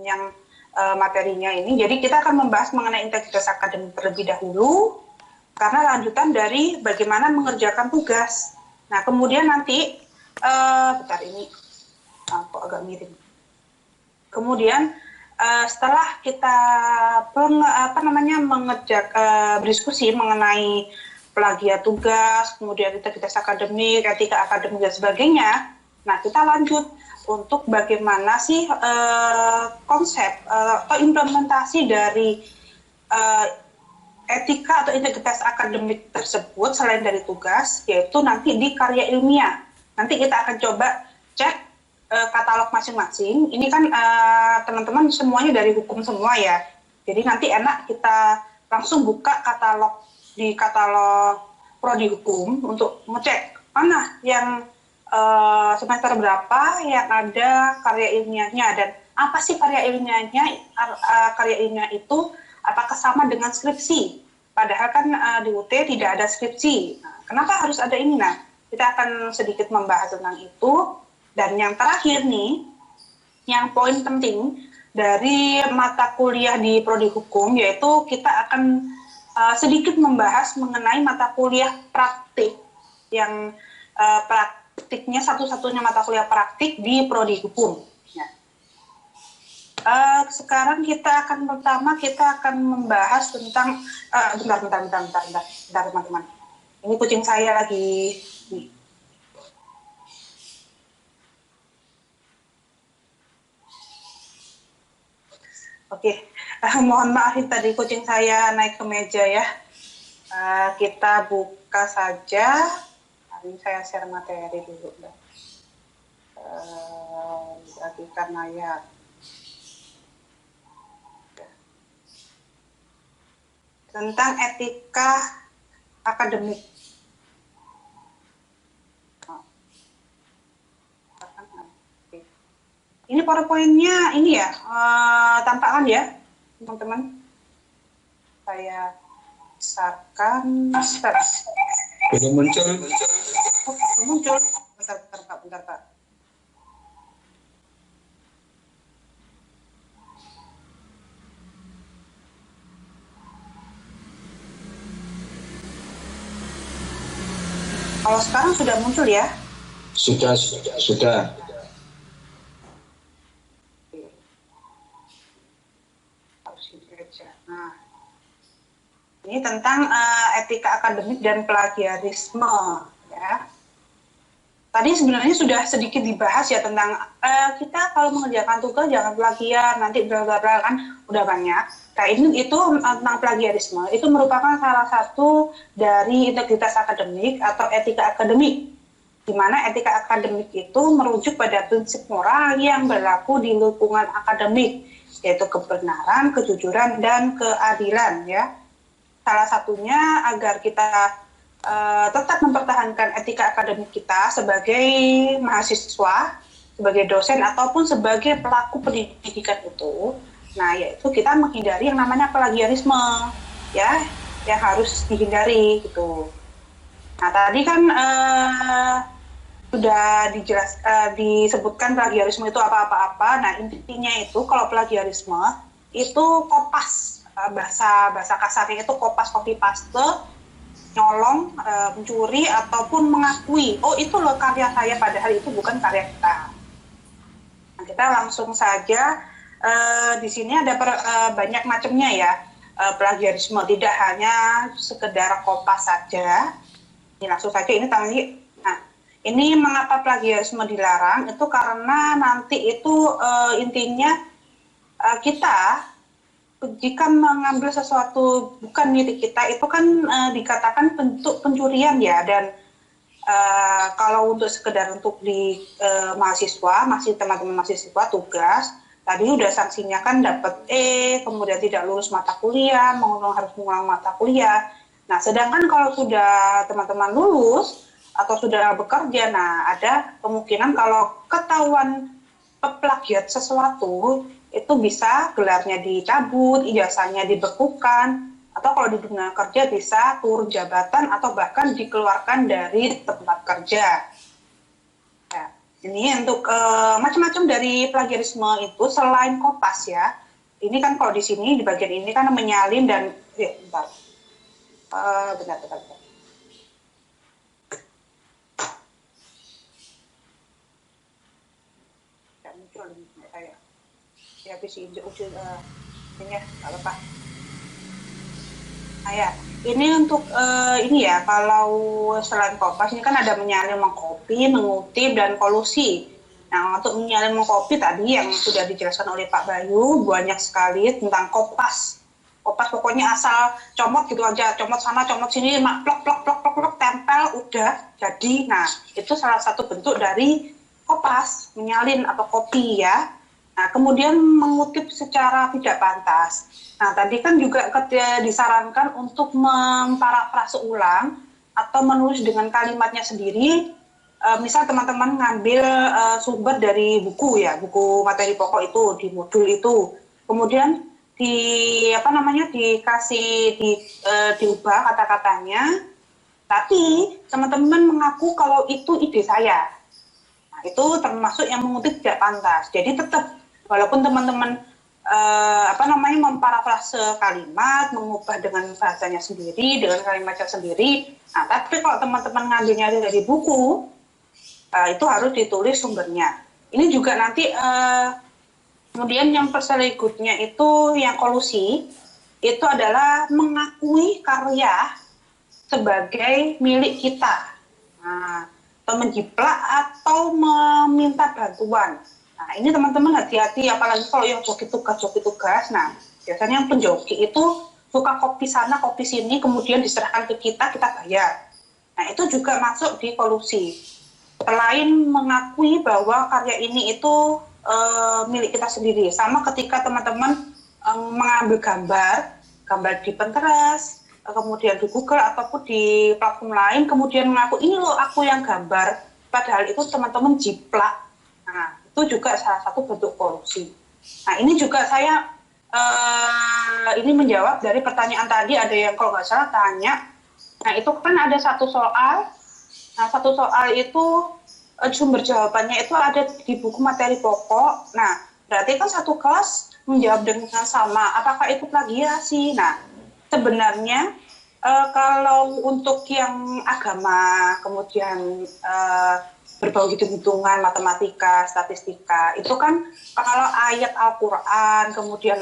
yang materinya ini. Jadi kita akan membahas mengenai integritas akademik terlebih dahulu, karena lanjutan dari bagaimana mengerjakan tugas. Nah, kemudian nanti, bentar ini, kok agak miring. Kemudian setelah kita berdiskusi mengenai plagiat tugas, kemudian integritas akademik, etika akademik dan sebagainya, nah kita lanjut untuk bagaimana sih konsep atau implementasi dari etika atau integritas akademik tersebut selain dari tugas, yaitu nanti di karya ilmiah. Nanti kita akan coba cek katalog masing-masing. Ini kan teman-teman semuanya dari hukum semua ya. Jadi nanti enak kita langsung buka katalog prodi hukum untuk ngecek mana yang semester berapa yang ada karya ilmiahnya dan apa sih karya ilmiahnya. Karya ilmiah itu apakah sama dengan skripsi? Padahal kan di UT tidak ada skripsi. Nah, kenapa harus ada ini? Nah, kita akan sedikit membahas tentang itu. Dan yang terakhir nih, yang poin penting dari mata kuliah di prodi hukum, yaitu kita akan sedikit membahas mengenai mata kuliah praktik, yang praktiknya satu-satunya mata kuliah praktik di prodi hukum. Ya. Sekarang kita akan membahas tentang, bentar teman-teman. Ini kucing saya lagi, nih. Oke, mohon maaf tadi kucing saya naik ke meja ya. Kita buka saja. Ini saya share materi dulu. Bagikan layar. Tentang etika akademik. Ini PowerPoint-nya ini ya, tampakan ya, teman-teman. Saya besarkan. Sudah muncul. Oh, sudah muncul. Bentar, Pak. Kalau sekarang sudah muncul ya? Sudah. Nah, ini tentang etika akademik dan plagiarisme, ya. Tadi sebenarnya sudah sedikit dibahas ya tentang kita kalau mengerjakan tugas jangan plagiat, nanti bla kan udah banyak. Nah, itu tentang plagiarisme, itu merupakan salah satu dari integritas akademik atau etika akademik, di mana etika akademik itu merujuk pada prinsip moral yang berlaku di lingkungan akademik, yaitu kebenaran, kejujuran, dan keadilan ya. Salah satunya agar kita tetap mempertahankan etika akademik kita sebagai mahasiswa, sebagai dosen, ataupun sebagai pelaku pendidikan itu. Nah, yaitu kita menghindari yang namanya plagiarisme ya, yang harus dihindari gitu. Nah, tadi kan sudah disebutkan plagiarisme itu apa-apa. Nah, intinya itu kalau plagiarisme itu kopas, bahasa kasarnya itu kopas copy paste, nyolong, mencuri ataupun mengakui, oh itu loh karya saya padahal itu bukan karya kita. Nah, kita langsung saja di sini ada banyak macamnya ya. Plagiarisme tidak hanya sekedar kopas saja. Ini langsung saja ini tadi. Nah, ini mengapa plagiarisme dilarang? Itu karena nanti itu intinya kita jika mengambil sesuatu bukan milik kita itu kan dikatakan bentuk pencurian ya, dan kalau untuk sekedar untuk di mahasiswa, teman-teman mahasiswa tugas tadi udah sanksinya kan dapat kemudian tidak lulus mata kuliah, harus mengulang mata kuliah. Nah, sedangkan kalau sudah teman-teman lulus atau sudah bekerja, nah ada kemungkinan kalau ketahuan plagiat sesuatu itu bisa gelarnya dicabut, ijazahnya dibekukan, atau kalau di dunia kerja bisa turun jabatan atau bahkan dikeluarkan dari tempat kerja. Ya. Ini untuk macam-macam dari plagiarisme itu selain kopas ya. Ini kan kalau di sini di bagian ini kan menyalin dan bentar. Bentar. Tidak muncul ini saya. Ya habis ini ya apa? Nah ya, ini untuk ini ya, kalau selain kopas ini kan ada menyalin, mengcopy, mengutip, dan kolusi. Nah, untuk menyalin mengcopy tadi yang sudah dijelaskan oleh Pak Bayu, banyak sekali tentang kopas. Kopas pokoknya asal comot gitu aja, comot sana, comot sini, plok, tempel, udah jadi. Nah, itu salah satu bentuk dari kopas, menyalin atau copy ya. Nah, kemudian mengutip secara tidak pantas. Nah, tadi kan juga disarankan untuk memparafrase ulang atau menulis dengan kalimatnya sendiri. Misal teman-teman ngambil sumber dari buku ya, buku materi pokok itu di modul itu. Kemudian diubah kata-katanya, tapi teman-teman mengaku kalau itu ide saya. Nah, itu termasuk yang mengutip tidak pantas. Jadi tetap walaupun teman-teman memparafrase kalimat, mengubah dengan bahasanya sendiri, dengan kalimatnya sendiri. Nah, tapi kalau teman-teman ngambilnya dari buku, itu harus ditulis sumbernya. Ini juga nanti kemudian yang berikutnya itu yang kolusi, itu adalah mengakui karya sebagai milik kita. Nah, atau menjiplak atau meminta bantuan. Nah, ini teman-teman hati-hati, apalagi kalau yang joki tugas. Nah, biasanya yang penjoki itu suka kopi sana, kopi sini, kemudian diserahkan ke kita bayar. Nah, itu juga masuk di kolusi. Selain mengakui bahwa karya ini itu milik kita sendiri, sama ketika teman-teman mengambil gambar di Pinterest, kemudian di Google ataupun di platform lain, kemudian mengaku ini loh aku yang gambar, padahal itu teman-teman jiplak. Nah, itu juga salah satu bentuk kolusi. Nah, ini juga saya ini menjawab dari pertanyaan tadi, ada yang kalau nggak salah tanya. Nah, itu kan ada satu soal. Nah, satu soal itu sumber jawabannya itu ada di buku materi pokok. Nah, berarti kan satu kelas menjawab dengan sama. Apakah itu plagiasi? Nah, sebenarnya kalau untuk yang agama, kemudian berbau hitung-hitungan, matematika, statistika, itu kan kalau ayat Al-Quran, kemudian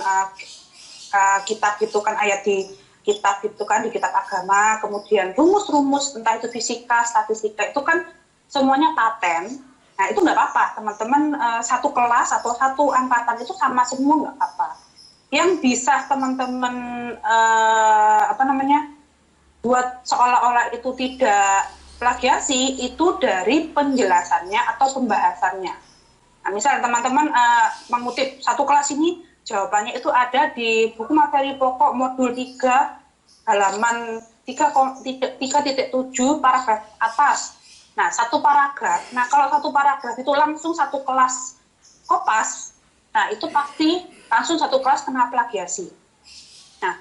kitab itu kan ayat di kitab itu kan di kitab agama, kemudian rumus-rumus entah itu fisika, statistika itu kan semuanya paten. Nah, itu nggak apa-apa, teman-teman satu kelas atau satu angkatan itu sama semua nggak apa-apa. Yang bisa teman-teman buat seolah-olah itu tidak plagiasi itu dari penjelasannya atau pembahasannya. Nah, misalnya teman-teman mengutip satu kelas ini, jawabannya itu ada di buku materi pokok modul 3 halaman 3.7 paragraf atas. Nah, satu paragraf. Nah, kalau satu paragraf itu langsung satu kelas kopas, nah itu pasti langsung satu kelas kena plagiasi. Nah,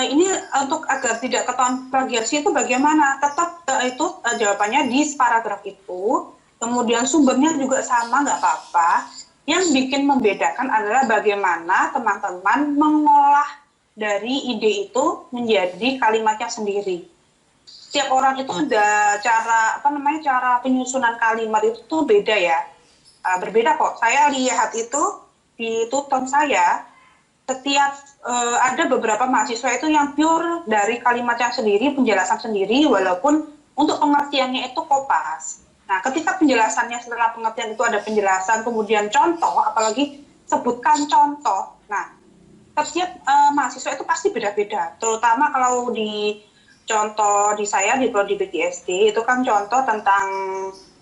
ini untuk agar tidak ketahuan plagiasi itu bagaimana? Tetap itu jawabannya di paragraf itu, kemudian sumbernya juga sama, nggak apa-apa. Yang bikin membedakan adalah bagaimana teman-teman mengolah dari ide itu menjadi kalimatnya sendiri. Setiap orang itu ada cara penyusunan kalimat itu tuh beda ya. Berbeda kok. Saya lihat itu di tuton saya, setiap ada beberapa mahasiswa itu yang pure dari kalimatnya sendiri, penjelasan sendiri, walaupun untuk pengertiannya itu kopas. Nah, ketika penjelasannya setelah pengertian itu ada penjelasan, kemudian contoh, apalagi sebutkan contoh. Nah, setiap mahasiswa itu pasti beda-beda. Terutama kalau di contoh di saya di Prodi PGSD itu kan contoh tentang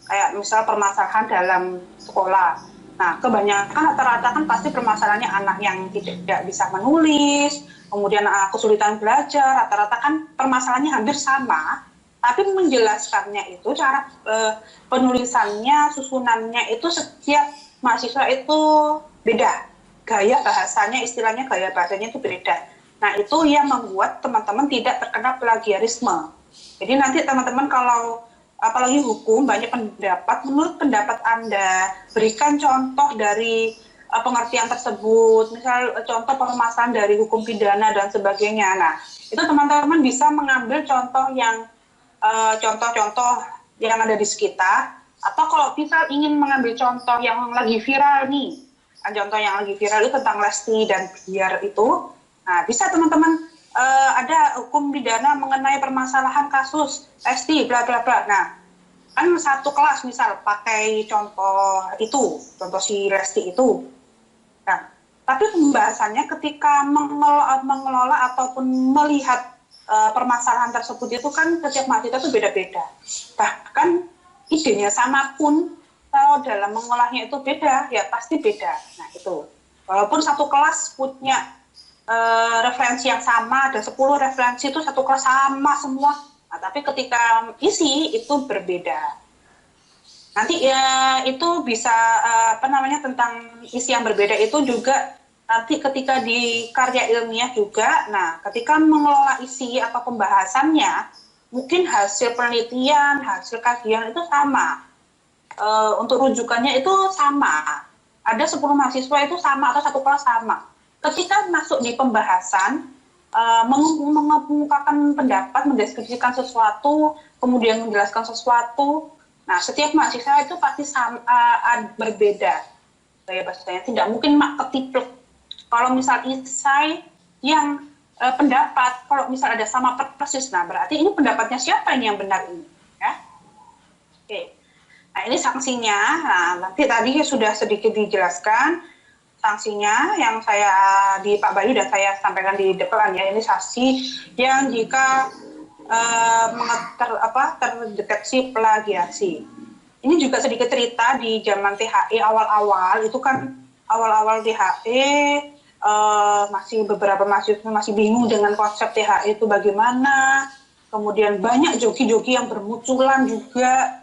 kayak misal permasalahan dalam sekolah. Nah, kebanyakan rata-rata kan pasti permasalahannya anak yang tidak bisa menulis, kemudian kesulitan belajar, rata-rata kan permasalahannya hampir sama. Tapi menjelaskannya itu, cara penulisannya, susunannya itu setiap mahasiswa itu beda. Gaya bahasanya, istilahnya gaya bahasanya itu beda. Nah, itu yang membuat teman-teman tidak terkena plagiarisme. Jadi nanti teman-teman kalau apalagi hukum, banyak pendapat. Menurut pendapat Anda, berikan contoh dari pengertian tersebut, misal contoh permasalahan dari hukum pidana dan sebagainya. Nah, itu teman-teman bisa mengambil contoh yang contoh-contoh yang ada di sekitar, atau kalau misal ingin mengambil contoh yang lagi viral nih, contoh yang lagi viral itu tentang Lesti dan Bilar itu, nah bisa teman-teman ada hukum pidana mengenai permasalahan kasus Lesti bla bla bla. Nah, kan satu kelas misal pakai contoh itu, contoh si Lesti itu. Nah, tapi pembahasannya ketika mengelola ataupun melihat permasalahan tersebut itu kan setiap mahasiswa itu beda-beda. Bahkan idenya sama pun kalau dalam mengolahnya itu beda, ya pasti beda. Nah itu, walaupun satu kelas punya referensi yang sama, ada 10 referensi itu satu kelas sama semua, nah, tapi ketika isi itu berbeda. Nanti ya itu bisa tentang isi yang berbeda itu juga nanti ketika di karya ilmiah juga. Nah, ketika mengelola isi atau pembahasannya, mungkin hasil penelitian, hasil kajian itu sama. Untuk rujukannya itu sama. Ada 10 mahasiswa itu sama atau satu kelas sama. Ketika masuk di pembahasan, mengemukakan pendapat, mendeskripsikan sesuatu, kemudian menjelaskan sesuatu. Nah, setiap mahasiswa itu pasti berbeda gaya bahasanya. Tidak mungkin ketiplek. Kalau misal isai yang pendapat, kalau misal ada sama persis, nah berarti ini pendapatnya siapa ini yang benar ini? Ya? Oke. Nah, ini sanksinya. Nah, nanti tadi sudah sedikit dijelaskan sanksinya yang saya di Pak Bayu dan saya sampaikan di depan ya. Ini sanksi yang jika terdeteksi plagiasi. Ini juga sedikit cerita di zaman THE awal-awal itu kan awal-awal THE masih beberapa mahasiswa masih bingung dengan konsep THE itu bagaimana. Kemudian banyak joki-joki yang bermunculan juga.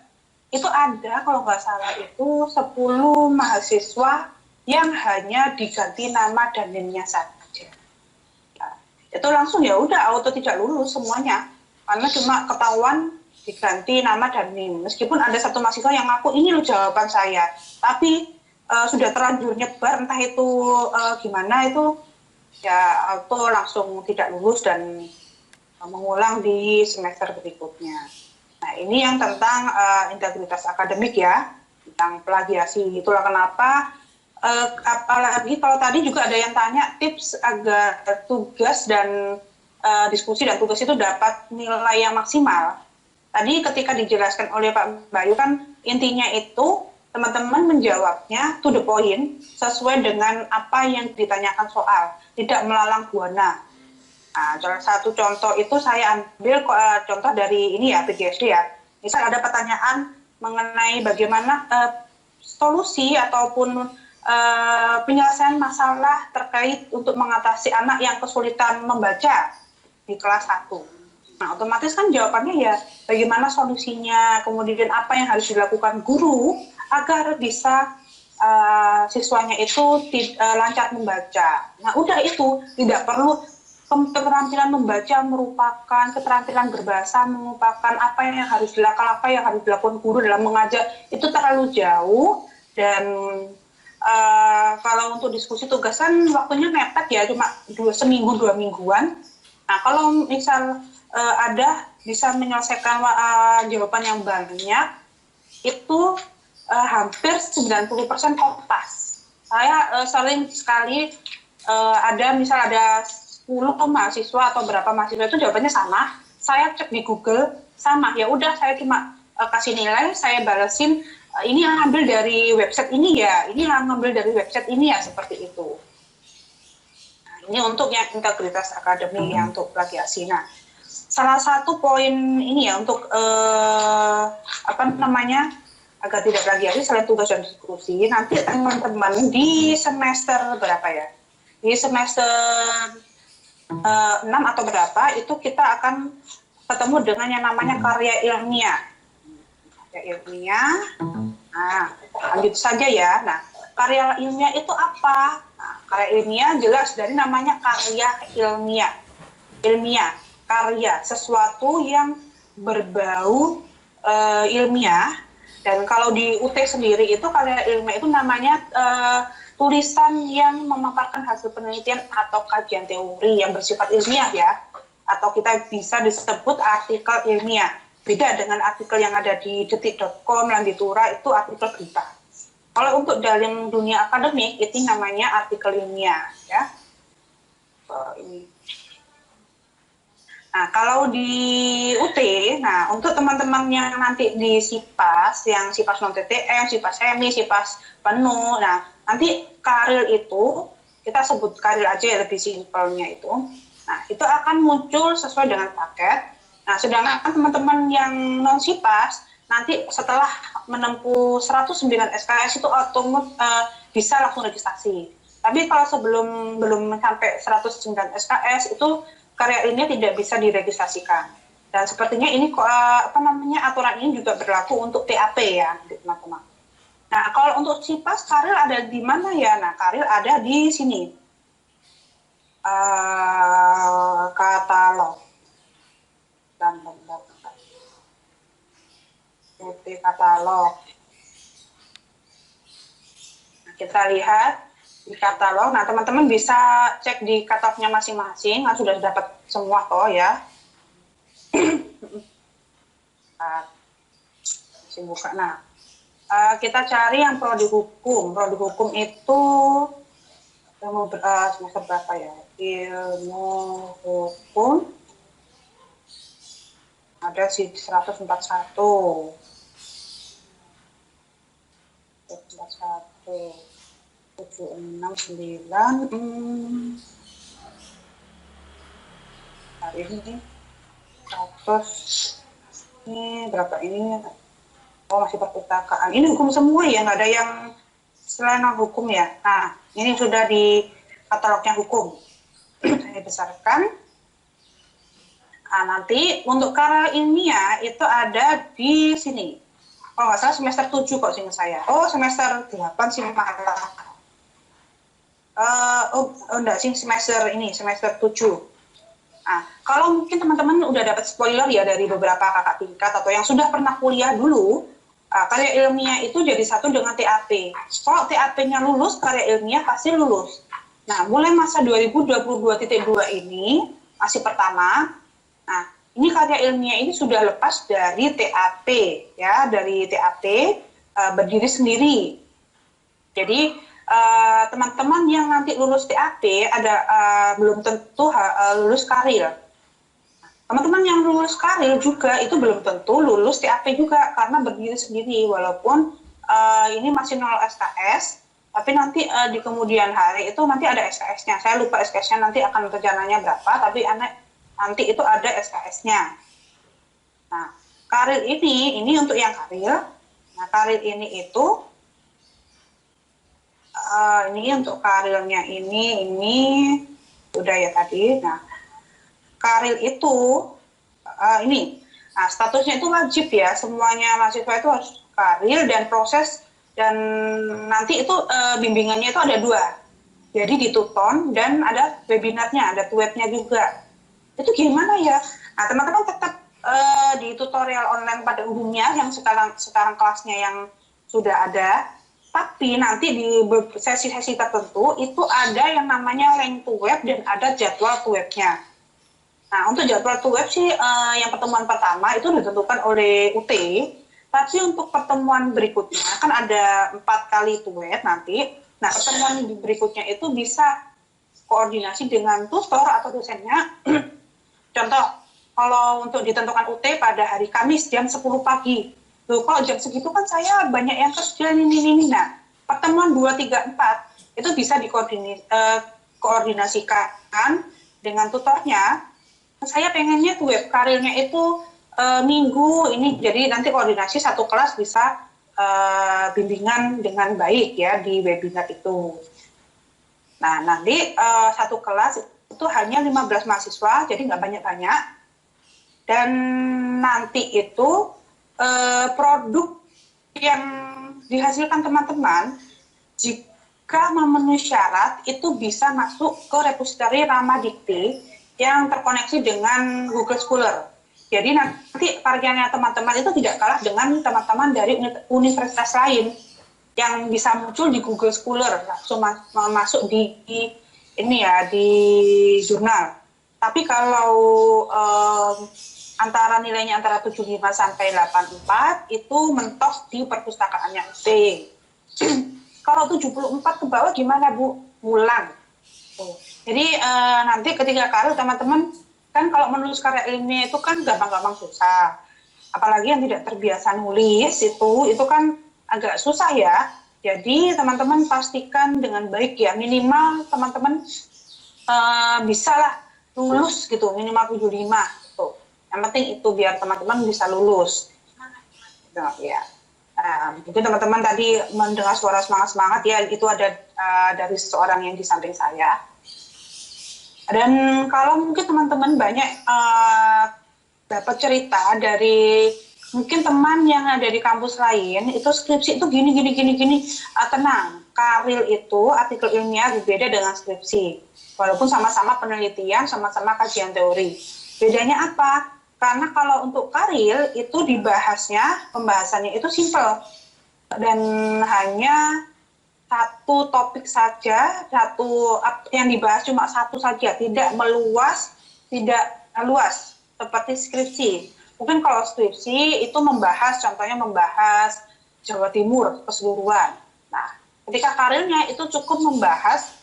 Itu ada kalau nggak salah itu 10 mahasiswa yang hanya diganti nama dan NIM-nya saja. Nah, itu langsung ya udah auto tidak lulus semuanya. Karena cuma ketahuan diganti nama dan NIM. Meskipun ada satu mahasiswa yang ngaku ini loh jawaban saya, tapi sudah terlanjur nyebar entah itu gimana itu ya auto langsung tidak lulus dan mengulang di semester berikutnya. Nah ini yang tentang integritas akademik ya, tentang plagiasi. Itulah kenapa apalagi kalau tadi juga ada yang tanya tips agar tugas dan diskusi dan tugas itu dapat nilai yang maksimal. Tadi ketika dijelaskan oleh Pak Bayu kan intinya itu teman-teman menjawabnya to the point sesuai dengan apa yang ditanyakan soal, tidak melalang buana. Nah, salah satu contoh itu saya ambil contoh dari ini ya PGSD ya. Misal ada pertanyaan mengenai bagaimana solusi ataupun penyelesaian masalah terkait untuk mengatasi anak yang kesulitan membaca di kelas 1. Nah, otomatis kan jawabannya ya bagaimana solusinya, kemudian apa yang harus dilakukan guru agar bisa siswanya itu lancar membaca. Nah, udah itu, tidak perlu keterampilan membaca merupakan keterampilan berbahasa, merupakan apa yang harus dilakukan, apa yang harus dilakukan guru dalam mengajar, itu terlalu jauh. Dan kalau untuk diskusi tugas kan waktunya mepet ya, cuma seminggu 2 mingguan. Nah, kalau misal ada bisa menyelesaikan jawaban yang banyak, itu hampir 90% kopas. Saya sering sekali ada 10 mahasiswa atau berapa mahasiswa itu jawabannya sama, saya cek di Google, sama, ya udah saya cuma kasih nilai, saya balesin, ini yang ambil dari website ini ya, ini yang ambil dari website ini ya, seperti itu. Ini untuk yang integritas akademik yang untuk plagiasi. Nah, salah satu poin ini ya untuk agar tidak plagiasi selain tugas dan diskusi, nanti teman-teman di semester berapa ya? Di semester 6 atau berapa itu kita akan ketemu dengan yang namanya karya ilmiah. Karya ilmiah. Nah, lanjut saja ya. Nah, karya ilmiah itu apa? Nah, karya ilmiah jelas dari namanya karya ilmiah. Ilmiah, karya, sesuatu yang berbau ilmiah. Dan kalau di UT sendiri itu karya ilmiah itu namanya tulisan yang memaparkan hasil penelitian atau kajian teori yang bersifat ilmiah ya, atau kita bisa disebut artikel ilmiah. Beda dengan artikel yang ada di detik.com, Landitura, itu artikel berita. Kalau untuk dalam dunia akademik itu namanya artikel ilmiah ya. Ini. Nah, kalau di UT, nah untuk teman-teman yang nanti di SIPAS, yang SIPAS non-TTM, SIPAS semi, SIPAS penuh, nah nanti karir itu, kita sebut karir aja ya, lebih simpelnya itu. Nah, itu akan muncul sesuai dengan paket. Nah, sedangkan teman-teman yang non-SIPAS, nanti setelah menempuh 109 SKS itu bisa langsung registrasi. Tapi kalau belum sampai 109 SKS itu karya ilmiah tidak bisa diregistrasikan. Dan sepertinya ini aturan ini juga berlaku untuk TAP ya, teman-teman. Nah, kalau untuk SIPAS karir ada di mana ya? Nah, karir ada di sini. Katalog. Dan katalog. Nah, kita lihat di katalog. Nah, teman-teman bisa cek di katalognya masing-masing. Nah, sudah dapat semua toh ya. Buka. Nah, kita cari yang prodi hukum. Prodi hukum itu semester berapa ya? Ilmu hukum ada 141. 769 hari ini 100 ini berapa ini? Oh, masih perpustakaan. Ini hukum semua ya, nggak ada yang selain hukum ya. Nah, ini sudah di katalognya hukum. Saya besarkan. Nah, nanti untuk karya ilmiah itu ada di sini. Oh, nggak salah semester 7 kok sini saya. Oh, semester 8 sih malah. Enggak sih, semester 7. Nah, kalau mungkin teman-teman udah dapat spoiler ya dari beberapa kakak tingkat atau yang sudah pernah kuliah dulu, karya ilmiah itu jadi satu dengan TAP. Kalau TAP-nya lulus, karya ilmiah pasti lulus. Nah, mulai masa 2022.2 ini, masih pertama, nah, ini karya ilmiah ini sudah lepas dari TAP, ya, dari TAP berdiri sendiri. Jadi, teman-teman yang nanti lulus TAP belum tentu lulus karir. Teman-teman yang lulus karir juga itu belum tentu lulus TAP juga karena berdiri sendiri walaupun ini masih 0 SKS, tapi nanti di kemudian hari itu nanti ada SKS-nya. Saya lupa SKS-nya nanti akan rencananya berapa, tapi nanti itu ada SKS-nya. Nah, karir ini untuk yang karir. Nah, karir ini itu ini untuk karirnya ini udah ya tadi. Nah, karir itu ini, nah statusnya itu wajib ya, semuanya mahasiswa itu harus karir dan proses dan nanti itu bimbingannya itu ada 2. Jadi di Tuton dan ada webinarnya, ada webnya juga. Itu gimana ya? Nah, teman-teman tetap di tutorial online pada umumnya yang sekarang kelasnya yang sudah ada. Tapi nanti di sesi-sesi tertentu itu ada yang namanya link to web dan ada jadwal to webnya. Nah, untuk jadwal to web sih yang pertemuan pertama itu ditentukan oleh UT. Tapi untuk pertemuan berikutnya kan ada 4 kali to web nanti. Nah, pertemuan berikutnya itu bisa koordinasi dengan tutor atau dosennya. Contoh, kalau untuk ditentukan UT pada hari Kamis jam 10 pagi. Loh, kalau jam segitu kan saya banyak yang kerja ini. Nah, pertemuan 2, 3, 4 itu bisa dikoordinasikan dengan tutornya. Saya pengennya tuh web karirnya itu minggu ini, jadi nanti koordinasi satu kelas bisa bimbingan dengan baik ya di webinar itu. Nah, nanti satu kelas itu hanya 15 mahasiswa, jadi nggak banyak-banyak. Dan nanti itu produk yang dihasilkan teman-teman jika memenuhi syarat itu bisa masuk ke repository Ramadikti yang terkoneksi dengan Google Scholar. Jadi nanti karyanya teman-teman itu tidak kalah dengan teman-teman dari universitas lain yang bisa muncul di Google Scholar, langsung masuk di ini ya, di jurnal. Tapi kalau antara nilainya antara 75 sampai 84 itu mentok di perpustakaannya UT. Kalau 74 ke bawah gimana Bu? Ngulang. Jadi nanti ketika karya teman-teman kan kalau menulis karya ilmiah itu kan gampang-gampang susah. Apalagi yang tidak terbiasa nulis itu kan agak susah ya. Jadi teman-teman pastikan dengan baik ya, minimal teman-teman bisalah lulus gitu, minimal 75 gitu. Yang penting itu biar teman-teman bisa lulus. Ya. Mungkin teman-teman tadi mendengar suara semangat-semangat ya, itu ada dari seseorang yang di samping saya. Dan kalau mungkin teman-teman banyak dapat cerita dari mungkin teman yang ada di kampus lain, itu skripsi itu gini. Tenang, karil itu artikel ilmiah berbeda dengan skripsi. Walaupun sama-sama penelitian, sama-sama kajian teori. Bedanya apa? Karena kalau untuk karil itu pembahasannya itu simple. Dan hanya satu topik saja, yang dibahas cuma satu saja, tidak luas seperti skripsi. Mungkin kalau skripsi itu contohnya membahas Jawa Timur keseluruhan. Nah, ketika karirnya itu cukup membahas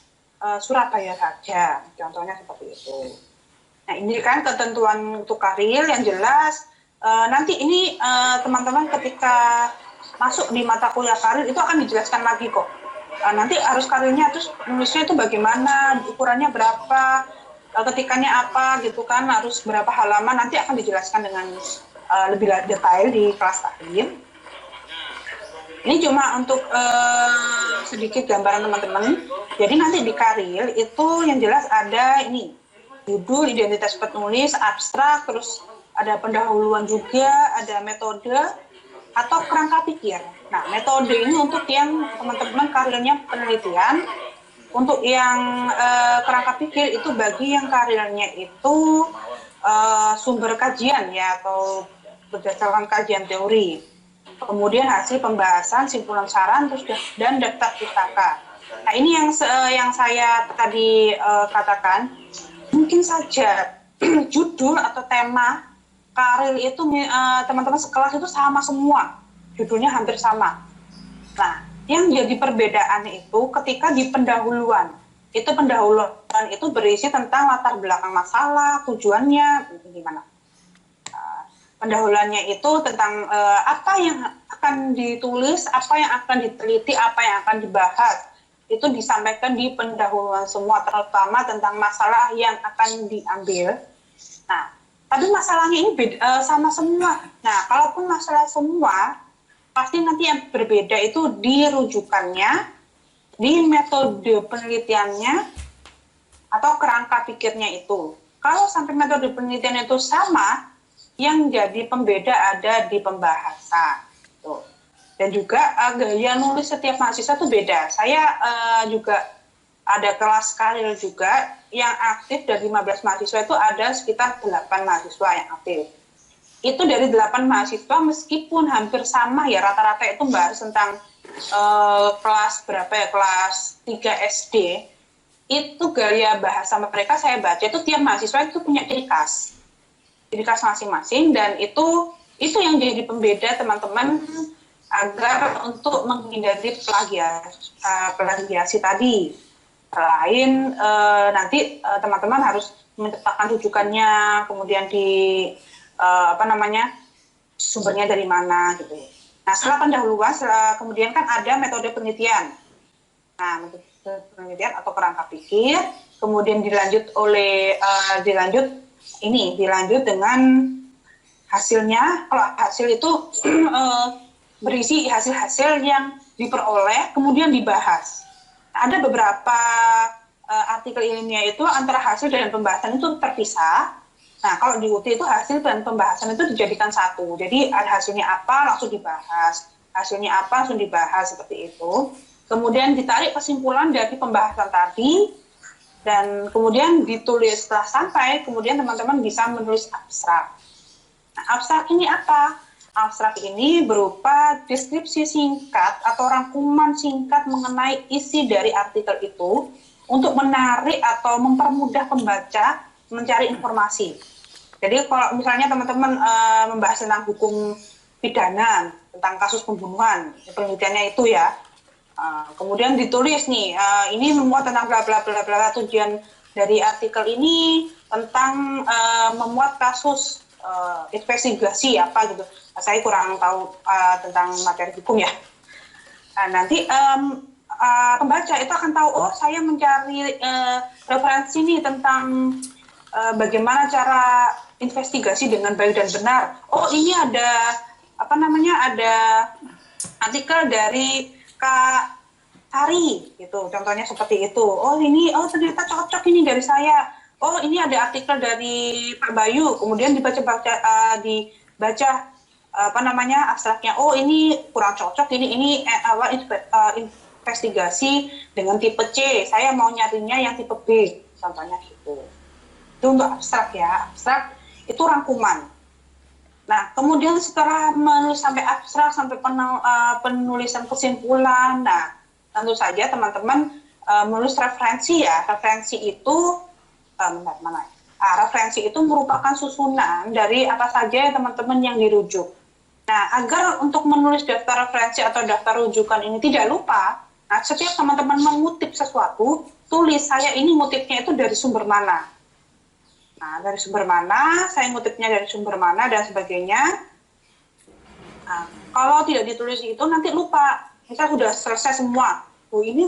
Surabaya saja, contohnya seperti itu. Nah, ini kan ketentuan untuk karir yang jelas. Nanti ini teman-teman ketika masuk di mata kuliah karir itu akan dijelaskan lagi kok. Nanti harus karirnya terus nulisnya itu bagaimana, ukurannya berapa, ketikannya apa gitu kan, harus berapa halaman, nanti akan dijelaskan dengan lebih detail di kelas karir. Ini cuma untuk sedikit gambaran teman-teman. Jadi nanti di karir itu yang jelas ada ini judul, identitas penulis, abstrak, terus ada pendahuluan juga, ada metode atau kerangka pikir. Nah, metode ini untuk yang teman-teman karirnya penelitian, untuk yang kerangka pikir itu bagi yang karirnya itu sumber kajian ya, atau berdasarkan kajian teori. Kemudian hasil pembahasan, simpulan saran, terus dan daftar pustaka. Nah, ini yang saya tadi katakan, mungkin saja judul atau tema karir itu teman-teman sekelas itu sama semua, judulnya hampir sama. Nah, yang jadi perbedaan itu ketika di pendahuluan itu berisi tentang latar belakang masalah, tujuannya, gimana. Pendahuluannya itu tentang apa yang akan ditulis, apa yang akan diteliti, apa yang akan dibahas. Itu disampaikan di pendahuluan semua, terutama tentang masalah yang akan diambil. Nah, tapi masalahnya ini sama semua. Nah, kalaupun masalah semua, pasti nanti yang berbeda itu di rujukannya, di metode penelitiannya, atau kerangka pikirnya itu. Kalau sampai metode penelitian itu sama, yang jadi pembeda ada di pembahasan. Tuh. Dan juga gaya nulis setiap mahasiswa itu beda. Saya juga ada kelas karir juga yang aktif dari 15 mahasiswa itu ada sekitar 8 mahasiswa yang aktif. Itu dari 8 mahasiswa meskipun hampir sama ya, rata-rata itu bahas tentang kelas berapa ya, kelas 3 SD. Itu gaya bahasa mereka saya baca itu tiap mahasiswa itu punya ciri khas masing-masing, dan itu yang jadi pembeda teman-teman agar untuk menghindari plagiasi tadi. Selain nanti teman-teman harus menetapkan rujukannya, kemudian sumbernya dari mana gitu. Nah, setelah pendahuluan, kemudian kan ada metode penelitian. Nah, metode penelitian atau kerangka pikir, kemudian dilanjut dengan hasilnya. Kalau hasil itu berisi hasil-hasil yang diperoleh, kemudian dibahas. Ada beberapa artikel ilmiah itu antara hasil dan pembahasan itu terpisah. Nah, kalau di UT itu hasil dan pembahasan itu dijadikan satu. Jadi hasilnya apa langsung dibahas, hasilnya apa langsung dibahas, seperti itu. Kemudian ditarik kesimpulan dari pembahasan tadi, dan kemudian ditulis. Setelah sampai, kemudian teman-teman bisa menulis abstrak. Nah, abstrak ini apa? Abstrak ini berupa deskripsi singkat atau rangkuman singkat mengenai isi dari artikel itu untuk menarik atau mempermudah pembaca mencari informasi. Jadi kalau misalnya teman-teman membahas tentang hukum pidana, tentang kasus pembunuhan, penelitiannya itu ya, kemudian ditulis nih, ini memuat tentang bla bla bla bla, tujuan dari artikel ini tentang memuat kasus investigasi apa gitu. Saya kurang tahu tentang materi hukum ya. Nah, nanti pembaca itu akan tahu, oh saya mencari referensi nih tentang bagaimana cara investigasi dengan baik dan benar. Oh ini ada apa namanya, ada artikel dari Kak Sari gitu, contohnya seperti itu. Oh ini, oh ternyata cocok ini dari saya. Oh ini ada artikel dari Pak Bayu, kemudian dibaca apa namanya abstraknya. Oh ini kurang cocok, ini investigasi dengan tipe C. Saya mau nyarinya yang tipe B, contohnya gitu. Itu untuk abstrak ya. Abstrak itu rangkuman. Nah, kemudian setelah menulis sampai abstrak, sampai penulisan kesimpulan, nah tentu saja teman-teman menulis referensi ya. Referensi itu referensi itu merupakan susunan dari apa saja teman-teman yang dirujuk. Nah, agar untuk menulis daftar referensi atau daftar rujukan ini tidak lupa, nah setiap teman-teman mengutip sesuatu, tulis saya ini ngutipnya itu dari sumber mana. Nah, dari sumber mana, saya ngutipnya dari sumber mana, dan sebagainya. Nah, kalau tidak ditulis itu, nanti lupa. Misal sudah selesai semua. Oh, ini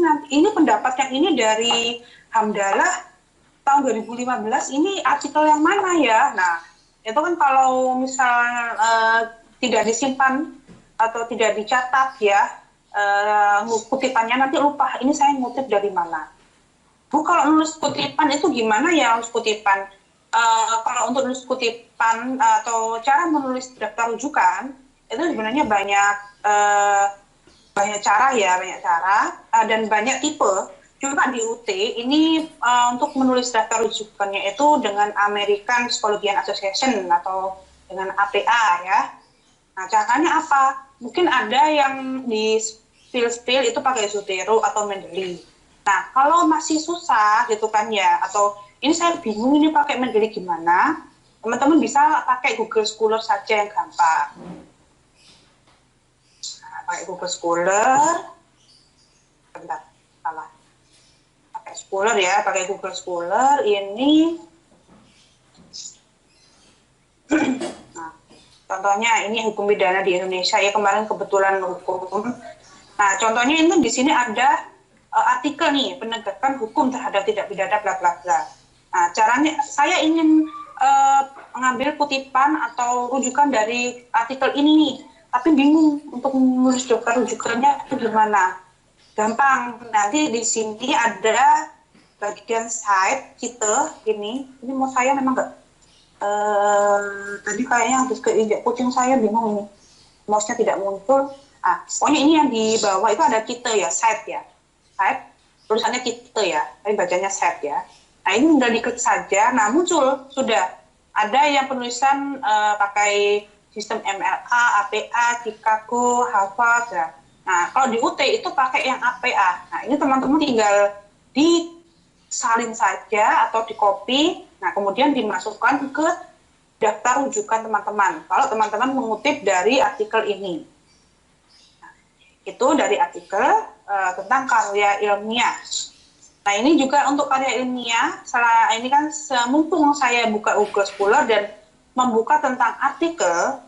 pendapat yang ini dari Hamdalah tahun 2015, ini artikel yang mana ya? Nah, itu kan kalau misal tidak disimpan atau tidak dicatat ya, kutipannya nanti lupa, ini saya ngutip dari mana. Bu, kalau nulis kutipan itu gimana ya nulis kutipan? Kalau untuk nulis kutipan atau cara menulis daftar rujukan itu sebenarnya banyak cara dan banyak tipe. Cuma di UT ini untuk menulis daftar rujukannya itu dengan American Psychological Association atau dengan APA ya. Nah, caranya apa? Mungkin ada yang di spill itu pakai Zotero atau Mendeley. Nah, kalau masih susah gitu kan ya, atau ini saya bingung ini pakai Mendeley gimana, teman-teman bisa pakai Google Scholar saja yang gampang. Nah, pakai Google Scholar, pakai Scholar ya, pakai Google Scholar ini. Nah, contohnya ini hukum pidana di Indonesia ya, kemarin kebetulan hukum. Nah, contohnya ini di sini ada artikel nih, penegakan hukum terhadap tidak pidana bla bla bla. Nah, caranya saya ingin mengambil kutipan atau rujukan dari artikel ini, tapi bingung untuk menulis daftar rujukannya itu gimana. Gampang, nanti di sini ada bagian site kita ini mau saya memang nggak tadi kayaknya habis keinjak kucing saya, bingung ini, mouse-nya tidak muncul. Pokoknya ini yang di bawah itu ada kita ya, site ya, site, tulisannya kita ya, tapi bacanya site ya. Nah, ini tinggal diklik saja, nah muncul, sudah ada yang penulisan pakai sistem MLA, APA, Chicago, Harvard ya. Nah, kalau di UT itu pakai yang APA. Nah, ini teman-teman tinggal disalin saja atau di copy, nah kemudian dimasukkan ke daftar rujukan teman-teman. Kalau teman-teman mengutip dari artikel ini. Nah, itu dari artikel tentang karya ilmiah. Nah, ini juga untuk karya ilmiah, ini kan mumpung saya buka Google Scholar dan membuka tentang artikel,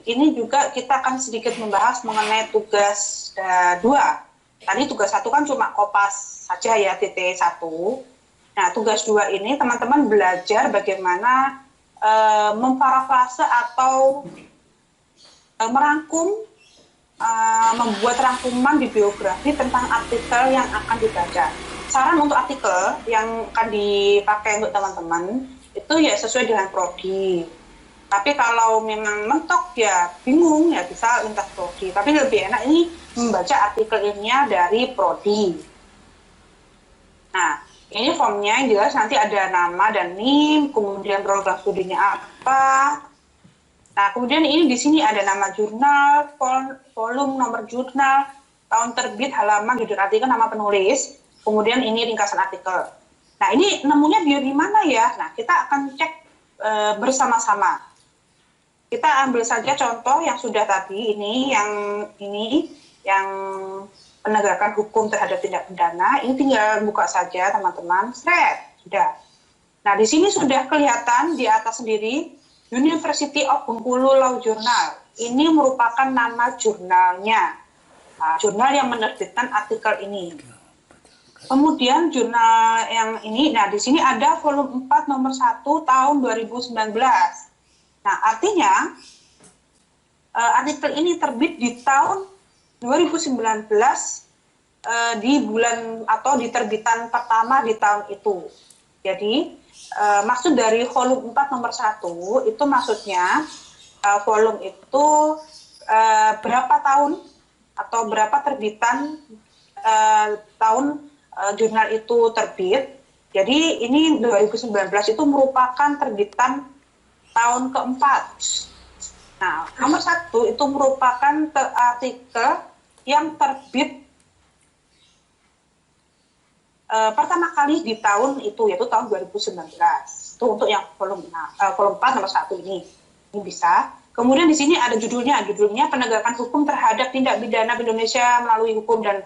ini juga kita akan sedikit membahas mengenai tugas 2. Tadi tugas 1 kan cuma kopas saja ya, TT1. Nah, tugas 2 ini teman-teman belajar bagaimana memparafrase atau merangkum, membuat rangkuman bibliografi tentang artikel yang akan dibaca. Saran untuk artikel yang akan dipakai untuk teman-teman itu ya sesuai dengan prodi. Tapi kalau memang mentok ya bingung ya bisa lintas prodi. Tapi lebih enak ini membaca artikel ilmiah dari prodi. Nah, ini formnya yang jelas nanti ada nama dan NIM, kemudian program studinya apa. Nah, kemudian ini di sini ada nama jurnal, volume, nomor jurnal, tahun terbit, halaman, judul artikel, nama penulis, kemudian ini ringkasan artikel. Nah, ini nemunya di mana ya? Nah, kita akan cek bersama-sama. Kita ambil saja contoh yang sudah tadi, ini yang penegakan hukum terhadap tindak pidana. Ini tinggal buka saja, teman-teman. Sudah. Nah, di sini sudah kelihatan di atas sendiri, University of Bengkulu Law Journal. Ini merupakan nama jurnalnya. Nah, jurnal yang menerbitkan artikel ini. Kemudian jurnal yang ini, nah di sini ada volume 4 nomor 1 tahun 2019. Nah, artinya artikel ini terbit di tahun 2019 di bulan atau di terbitan pertama di tahun itu. Jadi maksud dari volume 4 nomor 1 itu maksudnya volume itu berapa tahun atau berapa terbitan tahun jurnal itu terbit. Jadi ini 2019 itu merupakan terbitan tahun keempat. Nah, nomor 1 itu merupakan artikel yang terbit pertama kali di tahun itu, yaitu tahun 2019. Itu untuk yang volume 4 nomor 1 ini. Ini bisa. Kemudian di sini ada judulnya penegakan hukum terhadap tindak pidana Indonesia melalui hukum dan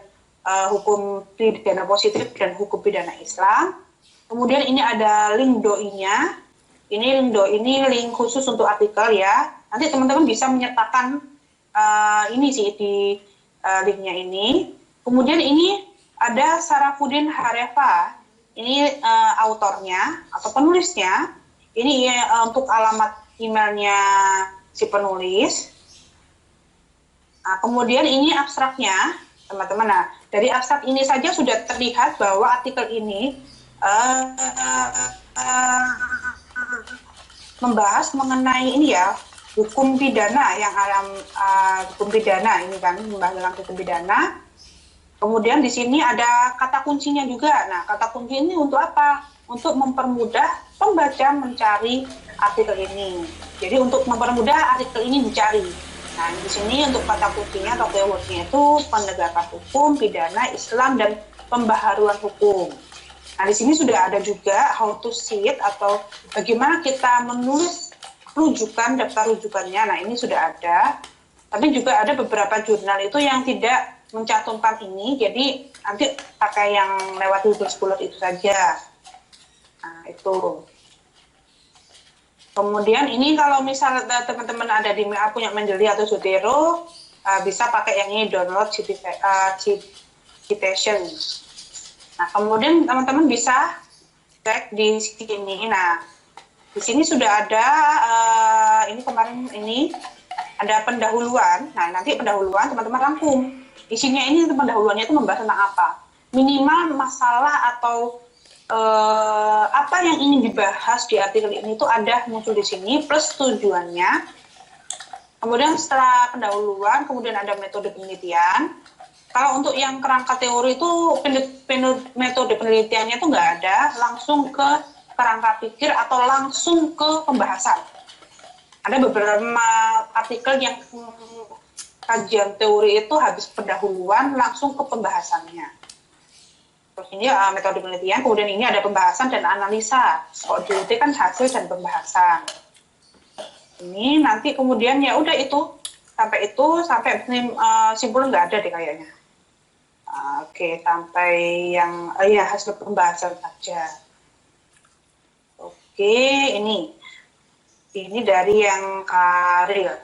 hukum pidana positif dan hukum pidana Islam. Kemudian ini ada link doi-nya. Ini link doi ini link khusus untuk artikel ya. Nanti teman-teman bisa menyertakan ini sih di linknya ini. Kemudian ini ada Sarafuddin Harefa, ini autornya atau penulisnya. Ini untuk alamat emailnya si penulis. Nah, kemudian ini abstraknya, teman-teman. Nah, dari abstrak ini saja sudah terlihat bahwa artikel ini membahas mengenai ini ya, hukum pidana yang hukum pidana ini kan, membahas tentang hukum pidana. Kemudian di sini ada kata kuncinya juga. Nah, kata kunci ini untuk apa? Untuk mempermudah pembaca mencari artikel ini. Jadi untuk mempermudah artikel ini dicari. Nah, di sini untuk kata kuncinya atau keywordnya itu penegakan hukum, pidana, Islam, dan pembaharuan hukum. Nah, di sini sudah ada juga how to see it atau bagaimana kita menulis rujukan, daftar rujukannya. Nah, ini sudah ada. Tapi juga ada beberapa jurnal itu yang tidak mencantumkan ini, jadi nanti pakai yang lewat Google Scholar itu saja. Nah, itu. Kemudian ini kalau misalnya teman-teman ada di punya Mendeley atau Zotero, bisa pakai yang ini, download citation. Nah, kemudian teman-teman bisa cek di sini. Nah, di sini sudah ada, ini kemarin ini ada pendahuluan. Nah, nanti pendahuluan teman-teman rangkum. Isinya ini pendahuluannya itu membahas tentang apa? Minimal masalah atau apa yang ingin dibahas di artikel ini itu ada muncul di sini, plus tujuannya. Kemudian setelah pendahuluan, kemudian ada metode penelitian. Kalau untuk yang kerangka teori itu metode penelitiannya itu nggak ada, langsung ke kerangka pikir atau langsung ke pembahasan. Ada beberapa artikel yang kajian teori itu habis pendahuluan langsung ke pembahasannya. Terus ini metode penelitian, kemudian ini ada pembahasan dan analisa. Kalau DUT kan hasil dan pembahasan. Ini nanti kemudian ya udah itu sampai simpul nggak ada deh kayaknya. Oke, sampai yang ya hasil pembahasan saja. Oke, ini dari yang karir.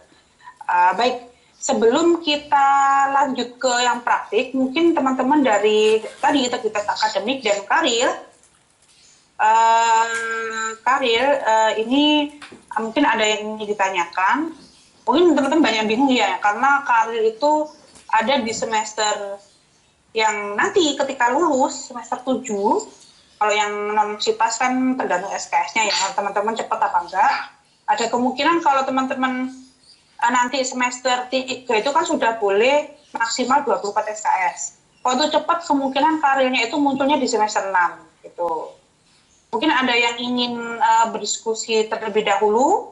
Baik. Sebelum kita lanjut ke yang praktik, mungkin teman-teman dari tadi kita akademik dan karir, ini mungkin ada yang ingin ditanyakan. Mungkin teman-teman banyak bingung ya, karena karir itu ada di semester yang nanti ketika lulus, semester 7, kalau yang non-SIPAS kan tergantung SKS-nya ya, teman-teman cepat apa enggak. Ada kemungkinan kalau teman-teman nanti semester 3 itu kan sudah boleh maksimal 24 SKS. Kalau itu cepat, kemungkinan karirnya itu munculnya di semester 6. Gitu. Mungkin ada yang ingin berdiskusi terlebih dahulu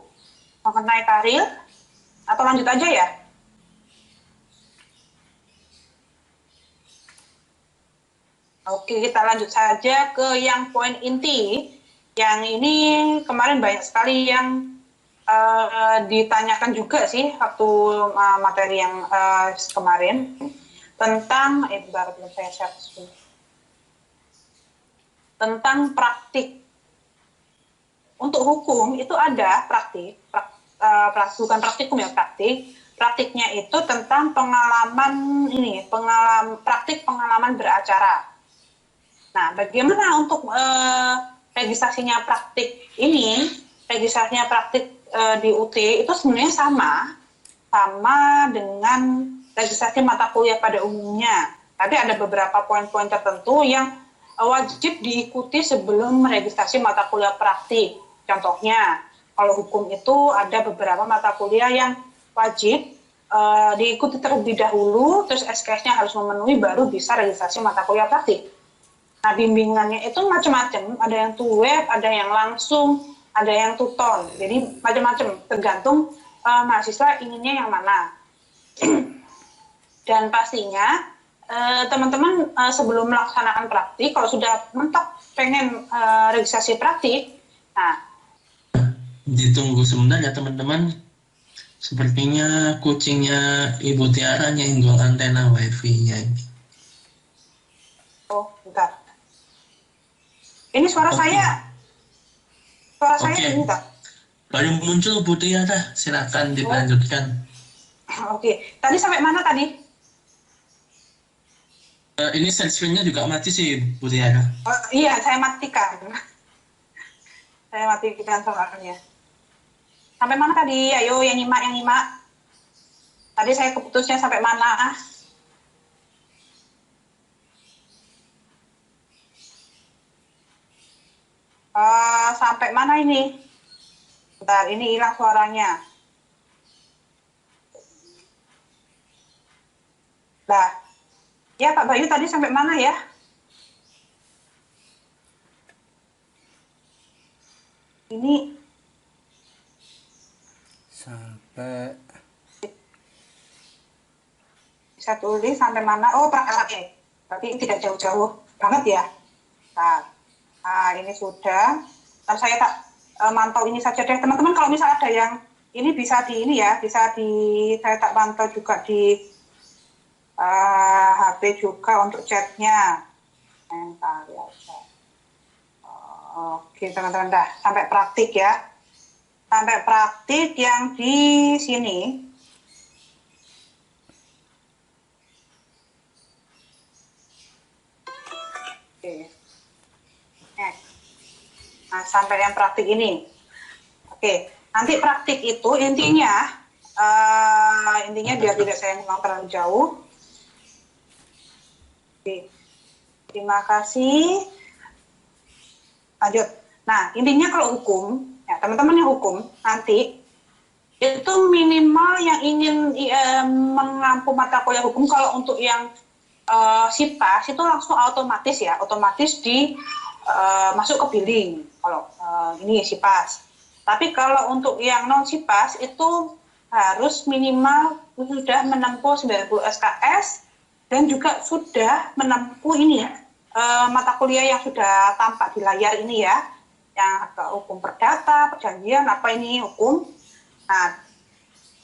mengenai karir. Atau lanjut aja ya? Oke, kita lanjut saja ke yang poin inti. Yang ini kemarin banyak sekali yang ditanyakan juga sih waktu materi yang kemarin tentang tentang praktik. Untuk hukum itu ada praktik, bukan praktikum ya, praktik. Praktiknya itu tentang praktik pengalaman beracara. Nah, bagaimana untuk registrasinya praktik ini? Registrasinya praktik di UT itu sebenarnya sama dengan registrasi mata kuliah pada umumnya. Tapi ada beberapa poin-poin tertentu yang wajib diikuti sebelum meregistrasi mata kuliah praktik. Contohnya, kalau hukum itu ada beberapa mata kuliah yang wajib diikuti terlebih dahulu, terus SKS-nya harus memenuhi, baru bisa registrasi mata kuliah praktik. Nah, bimbingannya itu macam-macam, ada yang to web, ada yang langsung, ada yang tutor. Jadi macam-macam, tergantung mahasiswa inginnya yang mana. Dan pastinya teman-teman sebelum melaksanakan praktik, kalau sudah mentok pengen registrasi praktik, nah ditunggu sebentar ya teman-teman. Sepertinya kucingnya Ibu Tiara nyenggol antena wifi-nya. Oh, bentar. Ini suara saya bentar. Baru muncul Bu Tiara, silakan dilanjutkan. Oke, tadi sampai mana tadi? Ini share screen-nya juga mati sih Bu Tiara. Iya, saya matikan. Saya matikan soalnya. Sampai mana tadi? Ayo yang nyimak. Tadi saya keputusnya sampai mana? Sampai mana ini? Bentar, ini hilang suaranya. Nah, ya Pak Bayu tadi sampai mana ya? Ini sampai bisa tulis sampai mana? Oh, praktek. Berarti tidak jauh-jauh banget ya. Nah, ini sudah. Dan saya tak mantau ini saja deh. Teman-teman kalau misalnya ada yang ini bisa saya tak pantau juga di HP juga untuk chatnya. Bentar ya. Oke teman-teman, dah sampai praktik ya. Sampai praktik yang di sini. Oke. Nah, sampai yang praktik ini. Oke, nanti praktik itu intinya biar tidak saya ngulang terlalu jauh. Oke. Terima kasih. Lanjut. Nah, intinya kalau hukum, ya teman-teman yang hukum nanti itu minimal yang ingin mengampu mata kuliah hukum, kalau untuk yang SIPAS itu langsung otomatis masuk ke billing kalau ini SIPAS. Tapi kalau untuk yang non SIPAS itu harus minimal sudah menempuh 90 SKS dan juga sudah menempuh ini ya, mata kuliah yang sudah tampak di layar ini ya, yang hukum perdata, perjanjian, apa ini hukum. Nah,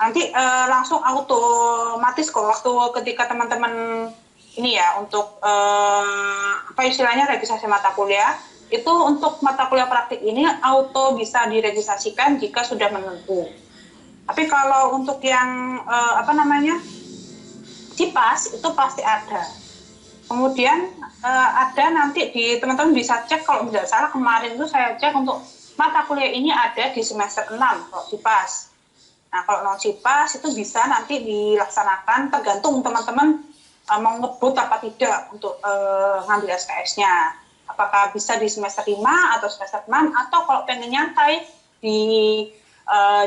nanti langsung otomatis kok waktu ketika teman-teman ini ya untuk registrasi mata kuliah, itu untuk mata kuliah praktik ini auto bisa diregistrasikan jika sudah menempuh. Tapi kalau untuk yang SIPAS itu pasti ada. Kemudian ada nanti di teman-teman bisa cek, kalau tidak salah kemarin itu saya cek untuk mata kuliah ini ada di semester 6 kalau SIPAS. Nah, kalau non SIPAS itu bisa nanti dilaksanakan tergantung teman-teman mau ngebut apa tidak untuk ngambil SKS-nya. Apakah bisa di semester 5 atau semester 6, atau kalau pengen nyantai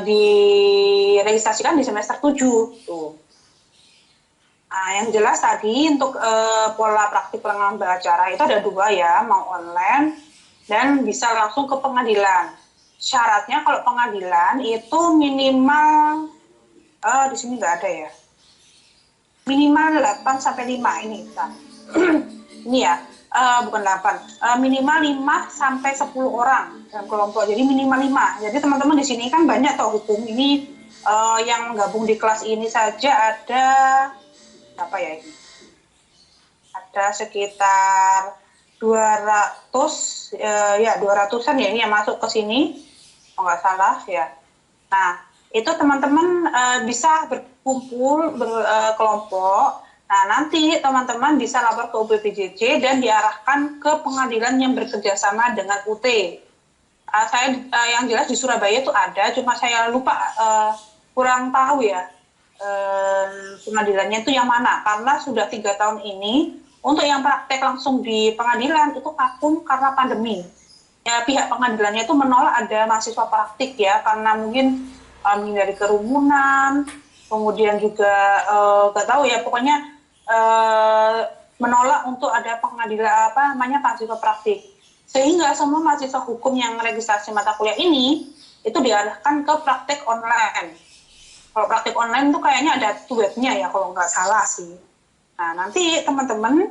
diregistrasikan di semester 7 tuh. Nah, yang jelas tadi untuk pola praktik pengalaman beracara itu ada 2 ya, mau online dan bisa langsung ke pengadilan. Syaratnya kalau pengadilan itu minimal Di sini nggak ada ya. Minimal 8 sampai 5 ini. Ini ya, bukan 8. Minimal 5 sampai 10 orang dalam kelompok. Jadi minimal 5. Jadi teman-teman di sini kan banyak toh hukum. Ini yang gabung di kelas ini saja ada apa ya ini? Ada sekitar 200 ya 200-an ya ini yang masuk ke sini. Kalau nggak salah ya. Nah, itu teman-teman bisa berkumpul berkelompok. Nah, nanti teman-teman bisa lapor ke UPPJJ dan diarahkan ke pengadilan yang bekerjasama dengan UT. Saya yang jelas di Surabaya itu ada, cuma saya lupa kurang tahu ya pengadilannya itu yang mana. Karena sudah 3 tahun ini untuk yang praktek langsung di pengadilan itu vakum karena pandemi. Ya, pihak pengadilannya itu menolak ada mahasiswa praktik ya, karena mungkin menghindari kerumunan, kemudian juga nggak tahu ya, pokoknya menolak untuk ada pengadilan mahasiswa praktik, sehingga semua mahasiswa hukum yang registrasi mata kuliah ini itu diarahkan ke praktek online. Kalau praktek online itu kayaknya ada webnya ya kalau nggak salah sih. Nah, nanti teman-teman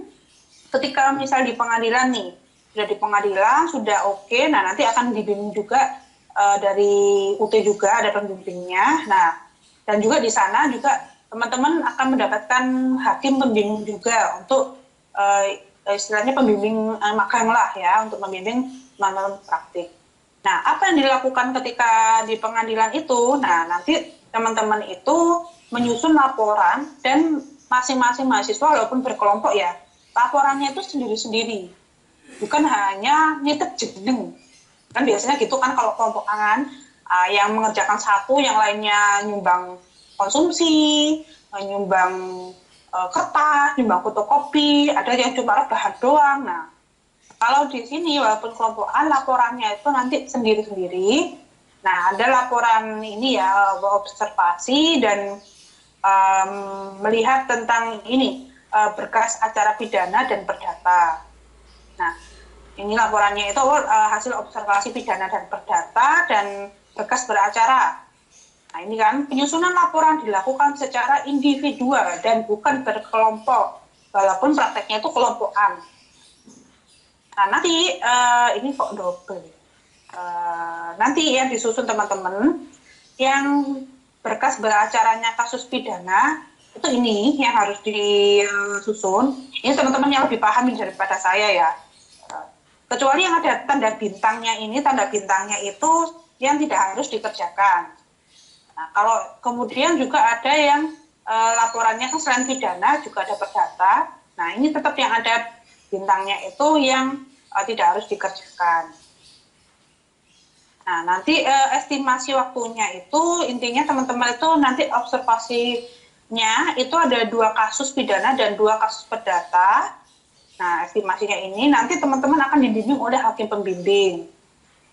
ketika misal di pengadilan nih, sudah di pengadilan sudah oke, nah nanti akan dibimbing juga dari UT juga ada pembimbingnya. Nah, dan juga di sana juga teman-teman akan mendapatkan hakim pembimbing juga untuk istilahnya pembimbing magang lah ya, untuk membimbing teman-teman praktik. Nah, apa yang dilakukan ketika di pengadilan itu? Nah, nanti teman-teman itu menyusun laporan dan masing-masing mahasiswa walaupun berkelompok ya, laporannya itu sendiri-sendiri. Bukan hanya nitip jeneng. Kan biasanya gitu kan kalau kelompokan yang mengerjakan satu, yang lainnya nyumbang konsumsi, nyumbang kertas, nyumbang fotokopi, ada yang cuma rebahan doang. Nah, kalau di sini walaupun kelompokan laporannya itu nanti sendiri-sendiri. Nah, ada laporan ini ya, observasi dan melihat tentang ini berkas acara pidana dan perdata. Nah, ini laporannya itu hasil observasi pidana dan perdata dan berkas beracara. Nah, ini kan penyusunan laporan dilakukan secara individual dan bukan berkelompok, walaupun prakteknya itu kelompokan. Nah, nanti ini kok double. Nanti yang disusun teman-teman, yang berkas beracaranya kasus pidana, itu ini yang harus disusun. Ini teman-teman yang lebih paham daripada saya ya. Kecuali yang ada tanda bintangnya ini, tanda bintangnya itu yang tidak harus dikerjakan. Nah, kalau kemudian juga ada yang laporannya kan selain pidana juga ada perdata. Nah, ini tetap yang ada bintangnya itu yang tidak harus dikerjakan. Nah, nanti estimasi waktunya itu intinya teman-teman itu nanti observasinya itu ada 2 kasus pidana dan 2 kasus perdata. Nah, estimasinya ini nanti teman-teman akan dibimbing oleh hakim pembimbing.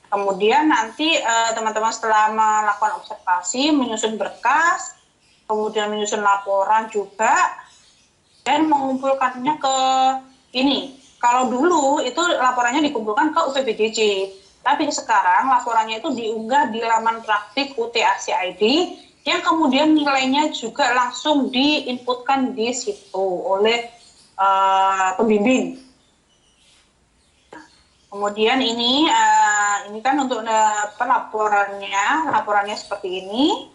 Kemudian nanti teman-teman setelah melakukan observasi, menyusun berkas, kemudian menyusun laporan juga, dan mengumpulkannya ke ini. Kalau dulu itu laporannya dikumpulkan ke UPPJJ, tapi sekarang laporannya itu diunggah di laman praktik UT-ACID, yang kemudian nilainya juga langsung diinputkan di situ oleh pembimbing. Kemudian ini kan untuk laporannya seperti ini.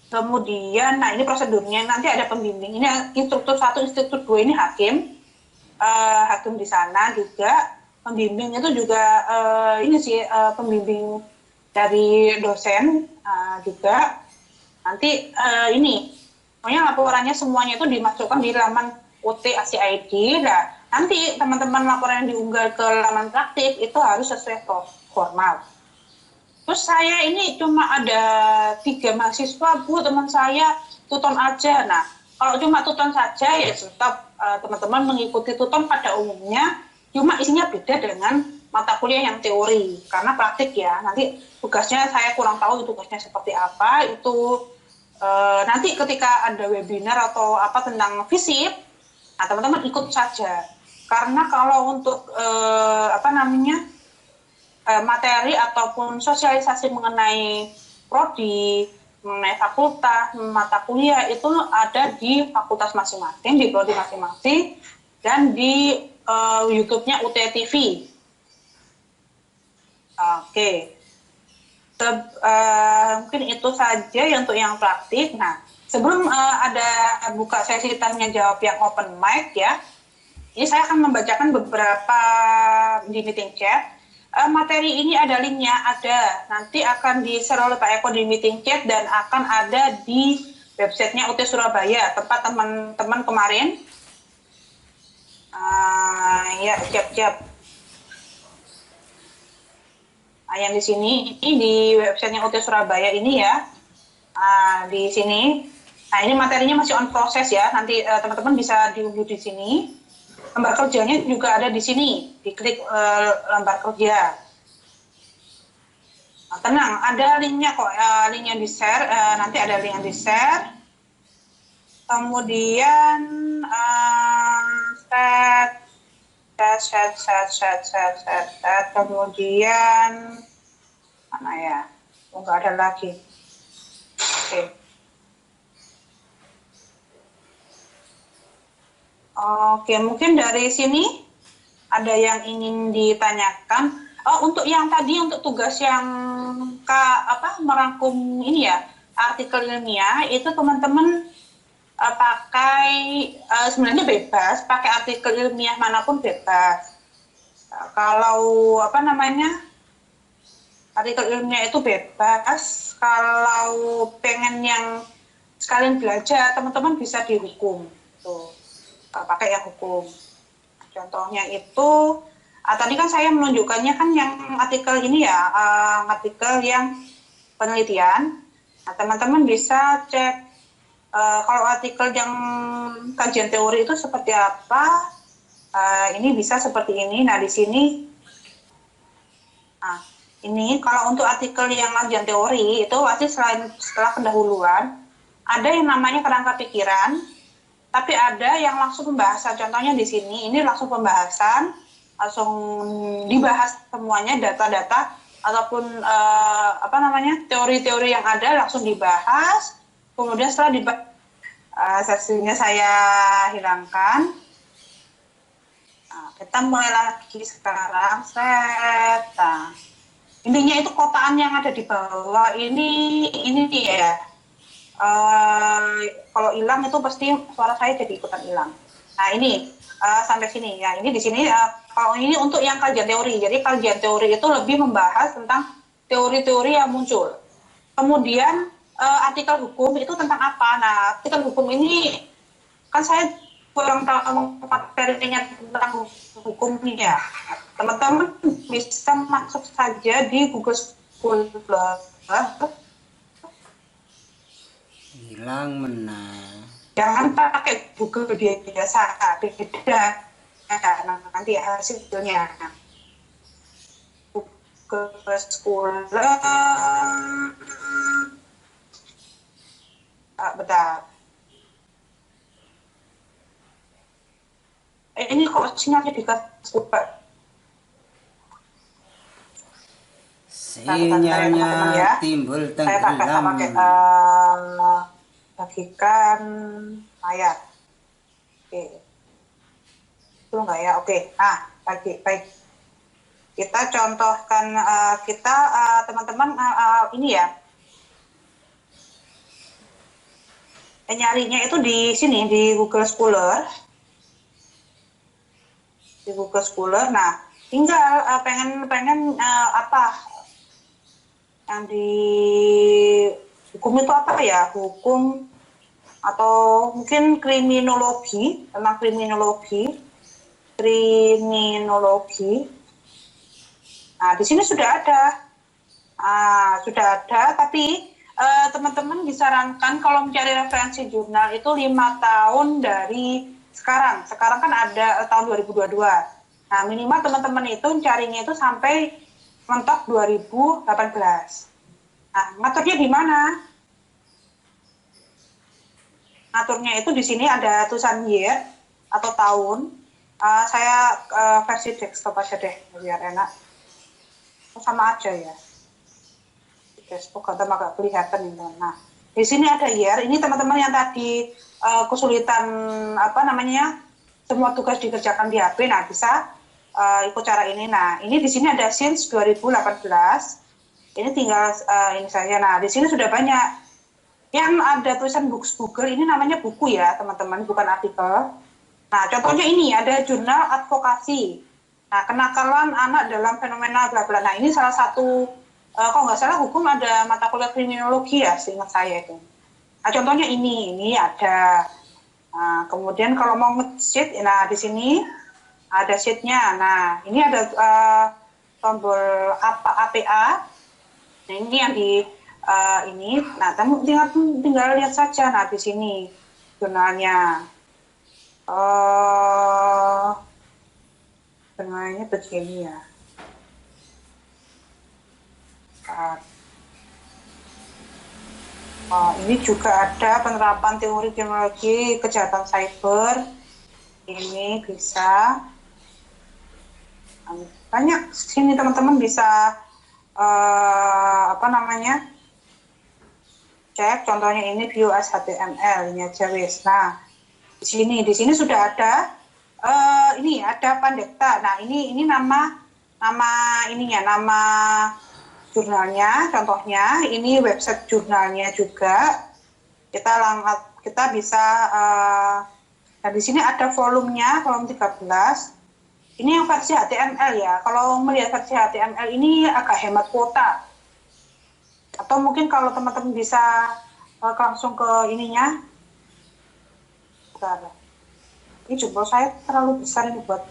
Kemudian, nah ini prosedurnya, nanti ada pembimbing. Ini instruktur 1, instruktur 2 ini hakim di sana juga. Pembimbing itu juga ini sih pembimbing dari dosen juga. Nanti ini, pokoknya laporannya semuanya itu dimasukkan di laman UT-ACID. Nah, nanti teman-teman laporan yang diunggah ke laman praktik itu harus sesuai formal. Terus saya ini cuma ada 3 mahasiswa, Bu, teman saya tuton aja. Nah, kalau cuma tuton saja ya tetap teman-teman mengikuti tuton pada umumnya, cuma isinya beda dengan mata kuliah yang teori. Karena praktik ya, nanti tugasnya saya kurang tahu tugasnya seperti apa, itu nanti ketika ada webinar atau apa tentang FISIP, nah teman-teman ikut saja. Karena kalau untuk materi ataupun sosialisasi mengenai prodi, mengenai fakultas, mata kuliah itu ada di fakultas masing-masing, di prodi masing-masing, dan di YouTube-nya UT TV. Oke. Mungkin itu saja ya untuk yang praktik. Nah, sebelum ada buka sesi tanya jawab yang open mic ya, ini saya akan membacakan beberapa di meeting chat. Materi ini ada linknya, ada. Nanti akan di-share oleh Pak Eko di meeting chat dan akan ada di websitenya UT Surabaya, tempat teman-teman kemarin. Ya, siap-siap. Yang di sini, ini di websitenya UT Surabaya ini ya. Di sini. Nah, ini materinya masih on proses ya. Nanti teman-teman bisa diunduh di sini. Lembar kerjanya juga ada di sini. Diklik lembar kerja. Nah, tenang, ada linknya kok. Linknya di-share. Nanti ada link yang di-share. Kemudian set. Kemudian mana ya? Nggak ada lagi. Oke, mungkin dari sini ada yang ingin ditanyakan. Untuk yang tadi, untuk tugas yang merangkum ini ya, artikel ilmiah, itu teman-teman pakai sebenarnya bebas, pakai artikel ilmiah manapun bebas. Kalau artikel ilmiah itu bebas. Kalau pengen yang sekalian belajar, teman-teman bisa dihukum. Tuh. Pakai yang hukum. Contohnya itu, tadi kan saya menunjukkannya kan yang artikel ini ya, artikel yang penelitian. Nah, teman-teman bisa cek kalau artikel yang kajian teori itu seperti apa. Ini bisa seperti ini. Nah, di sini, ini kalau untuk artikel yang kajian teori itu pasti setelah pendahuluan ada yang namanya kerangka pikiran. Tapi ada yang langsung pembahasan, contohnya di sini, ini langsung pembahasan, langsung dibahas semuanya, data-data, ataupun teori-teori yang ada langsung dibahas, kemudian setelah dibahas, sesinya saya hilangkan. Nah, kita mulai lagi sekarang, intinya itu kotaan yang ada di bawah, ini ya. Kalau hilang itu pasti suara saya jadi ikutan hilang. Nah, ini sampai sini ya. Ini di sini kalau ini untuk yang kajian teori. Jadi kajian teori itu lebih membahas tentang teori-teori yang muncul. Kemudian artikel hukum itu tentang apa? Nah, artikel hukum ini kan saya kurang tahu materinya tentang hukum ya. Teman-teman bisa masuk saja di Google Scholar. Hilang menang. Jangan pakai Google biasa, beda. Nanti hasilnya. Google Scholar. Bentar. Ini kok sinyalnya dikasih Sinyalnya timbul saya pakai bagikan layar. Oke. Itu enggak ya? Oke. Baik. Kita contohkan teman-teman ini ya. Nyarinya itu di sini di Google Scholar. Di Google Scholar. Nah, tinggal pengen apa yang di hukum itu apa ya? Hukum atau mungkin kriminologi, tentang kriminologi. Nah, di sini sudah ada. Tapi teman-teman disarankan kalau mencari referensi jurnal itu 5 tahun dari sekarang. Sekarang kan ada tahun 2022. Nah, minimal teman-teman itu carinya itu sampai mentok 2018. Nah, ngaturnya di mana? Ngaturnya itu di sini ada tulisan year atau tahun. Saya versi desktop aja deh, biar enak. Sama aja ya. Di desktop agak kelihatan ini. Nah, Di sini ada year. Ini teman-teman yang tadi kesulitan semua tugas dikerjakan di HP. Nah, bisa ikut cara ini. Nah, ini di sini ada since 2018. Ini tinggal ini saja. Nah, di sini sudah banyak yang ada tulisan books Google. Ini namanya buku ya, teman-teman, bukan artikel. Nah, contohnya ini ada jurnal advokasi. Nah, kenakalan anak dalam fenomena bla bla. Nah, ini salah satu kalau nggak salah hukum ada mata kuliah kriminologi ya, seingat saya itu. Nah, contohnya ini ada. Nah, kemudian kalau mau nge-sheet, nah di sini ada sheet-nya. Nah, ini ada tombol APA. Nah, ini yang di ini. Nah, kamu tinggal lihat saja. Nah, di sini jurnalnya. Jurnalnya begini ya. Ini juga ada penerapan teori kriminologi kejahatan cyber. Ini bisa banyak sini teman-teman bisa cek. Contohnya ini view as HTML ini aja wis. Nah, di sini sudah ada ini ada Pandekta. Nah, ini nama ininya, nama jurnalnya, contohnya ini website jurnalnya juga. Kita bisa nah di sini ada volumenya, volume 13. Ini yang versi HTML ya. Kalau melihat versi HTML ini agak hemat kuota. Atau mungkin kalau teman-teman bisa langsung ke ininya. Bentar. Ini jempol saya terlalu besar ini buat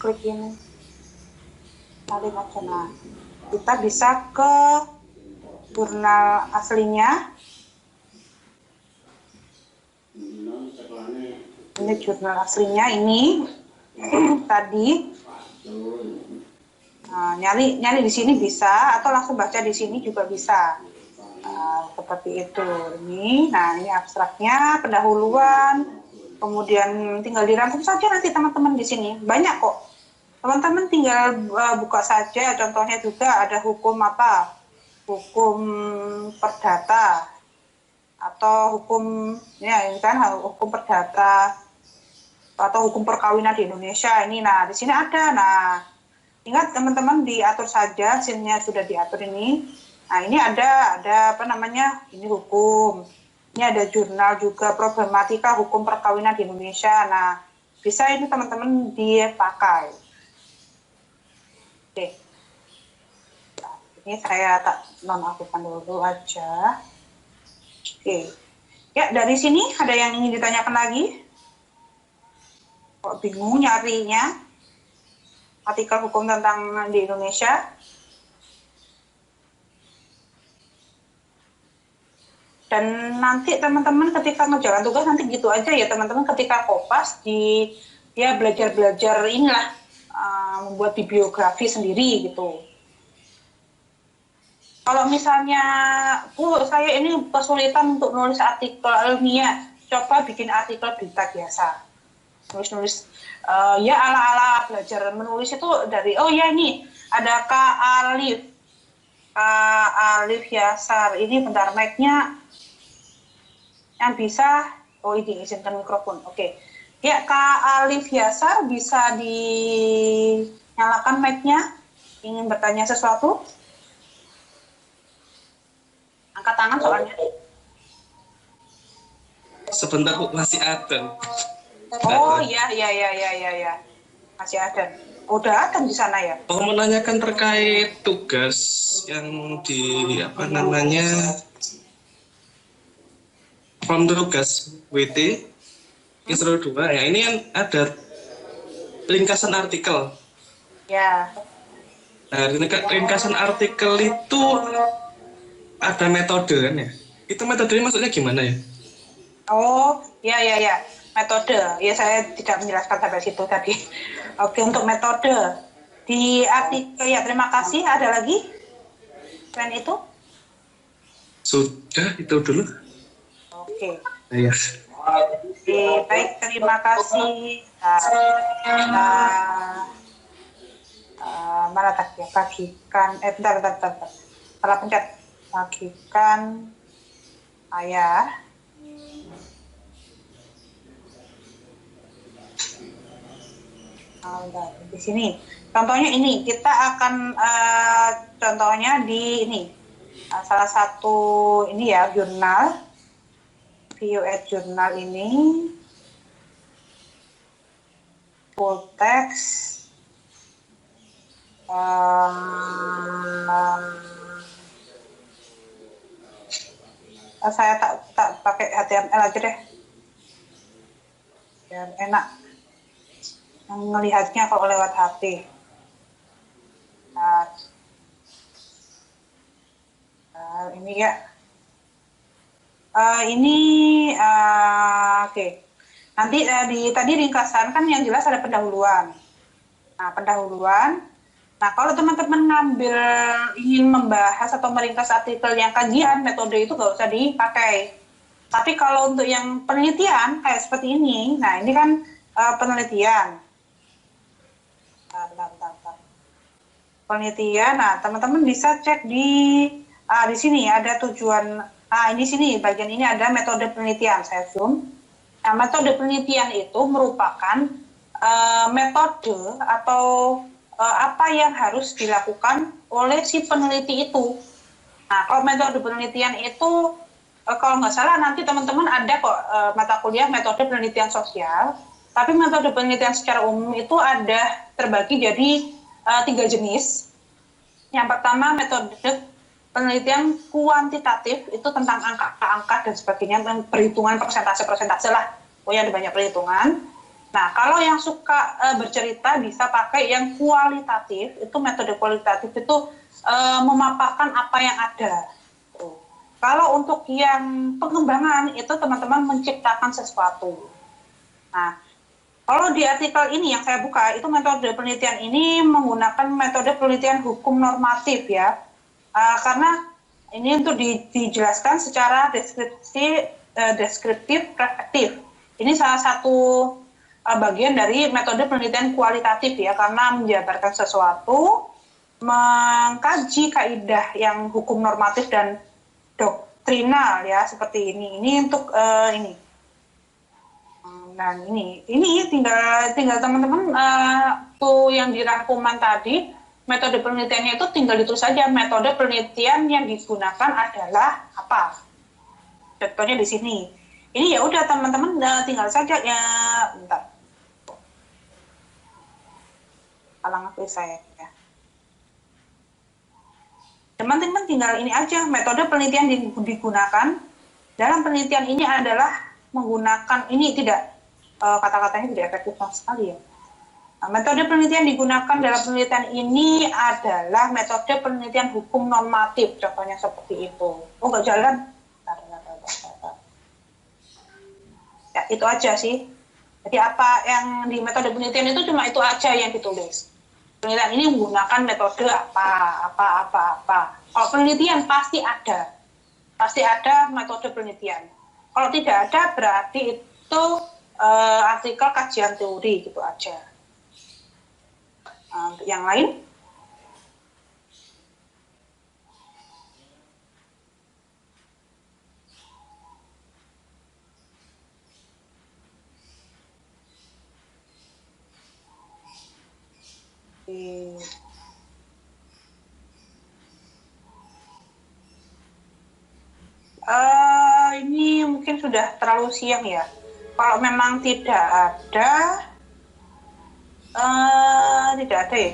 klik ini. Salin aja. Nah, kita bisa ke jurnal aslinya. Ini jurnal aslinya ini tadi. Nah, nyari di sini bisa atau langsung baca di sini juga bisa. Seperti itu. Nah ini abstraknya, pendahuluan. Kemudian tinggal dirangkum saja nanti teman-teman di sini. Banyak kok. Teman-teman tinggal buka saja. Contohnya juga ada hukum hukum perdata atau hukum ini kan hukum perdata atau hukum perkawinan di Indonesia ini. Nah, di sini ada. Nah, ingat teman-teman diatur saja, scene-nya sudah diatur ini. Nah, ini ada ini hukum. Ini ada jurnal juga problematika hukum perkawinan di Indonesia. Nah, bisa ini teman-teman dipakai. Oke. Nah, ini saya tak nonaktifkan dulu aja. Oke. Ya, dari sini ada yang ingin ditanyakan lagi? Kok bingung nyarinya? Artikel hukum tentang di Indonesia? Dan nanti teman-teman ketika ngerjakan tugas nanti gitu aja ya teman-teman, ketika kopas dia belajar inilah membuat bibliografi sendiri gitu. Kalau misalnya saya ini kesulitan untuk nulis artikel ilmiah, coba bikin artikel berita biasa, nulis ya ala-ala belajar menulis itu dari ini ada Alif Yasar ini, bentar mic-nya yang bisa, ini izinkan mikrofon, oke. Ya, Kak Alif Yasar bisa dinyalakan mic-nya, ingin bertanya sesuatu? Angkat tangan soalnya. Sebentar Bu, masih ada. Oh iya, masih ada. Udah ada di sana ya? Mau menanyakan terkait tugas yang di form tugas WT Kisru 2 ya, ini kan ada ringkasan artikel. Ya. Nah, ringkasan artikel itu ada metode kan ya? Itu metodenya maksudnya gimana ya? Oh, ya. Metode. Ya, saya tidak menjelaskan sampai situ tadi. Oke, untuk metode di artikel ya, terima kasih. Ada lagi? Selain itu? Sudah, itu dulu. Oke. Ya. Baik, terima kasih. Mana tadi ya? Bagikan. Bentar. Salah pencet. Bagikan saya. Di sini. Contohnya ini, kita akan contohnya di ini. Salah satu ini ya, jurnal. View at jurnal ini. Full text. Saya tak pakai HTML aja deh. Biar enak melihatnya kalau lewat HP. Ini ya. Oke. Nanti tadi ringkasan kan yang jelas ada pendahuluan. Nah, pendahuluan. Nah, kalau teman-teman ingin membahas atau meringkas artikel yang kajian, metode itu nggak usah dipakai. Tapi kalau untuk yang penelitian kayak seperti ini, nah ini kan penelitian. Penelitian, nah teman-teman bisa cek di sini ada tujuan. Ini sini bagian ini ada metode penelitian. Saya zoom. Nah, metode penelitian itu merupakan metode atau apa yang harus dilakukan oleh si peneliti itu. Nah, kalau metode penelitian itu kalau nggak salah nanti teman-teman ada kok mata kuliah metode penelitian sosial. Tapi metode penelitian secara umum itu ada terbagi jadi 3 jenis. Yang pertama metode penelitian kuantitatif, itu tentang angka-angka dan sebagainya, perhitungan persentase lah, pokoknya ada banyak perhitungan. Nah, kalau yang suka bercerita bisa pakai yang kualitatif, itu metode kualitatif itu memaparkan apa yang ada. Kalau untuk yang pengembangan, itu teman-teman menciptakan sesuatu. Nah, kalau di artikel ini yang saya buka, itu metode penelitian ini menggunakan metode penelitian hukum normatif ya. Karena ini untuk dijelaskan secara deskriptif reflektif. Ini salah satu bagian dari metode penelitian kualitatif ya, karena menjabarkan sesuatu, mengkaji kaidah yang hukum normatif dan doktrinal ya, seperti ini. Ini untuk ini. Nah, ini tinggal teman-teman tuh yang dirangkuman tadi, metode penelitiannya itu tinggal ditulis saja metode penelitian yang digunakan adalah apa. Contohnya di sini. Ini ya udah teman-teman tinggal saja ya, bentar. Halang HP saya ya. Teman-teman tinggal ini aja, metode penelitian digunakan dalam penelitian ini adalah menggunakan ini tidak kata-katanya tidak efektif sama sekali ya. Nah, metode penelitian digunakan dalam penelitian ini adalah metode penelitian hukum normatif, contohnya seperti itu. Oh nggak jalan? Ya itu aja sih. Jadi apa yang di metode penelitian itu cuma itu aja yang ditulis. Penelitian ini menggunakan metode apa. Kalau penelitian pasti ada metode penelitian. Kalau tidak ada berarti itu artikel kajian teori gitu aja. Untuk yang lain? Ini mungkin sudah terlalu siang ya. Kalau memang tidak ada ya.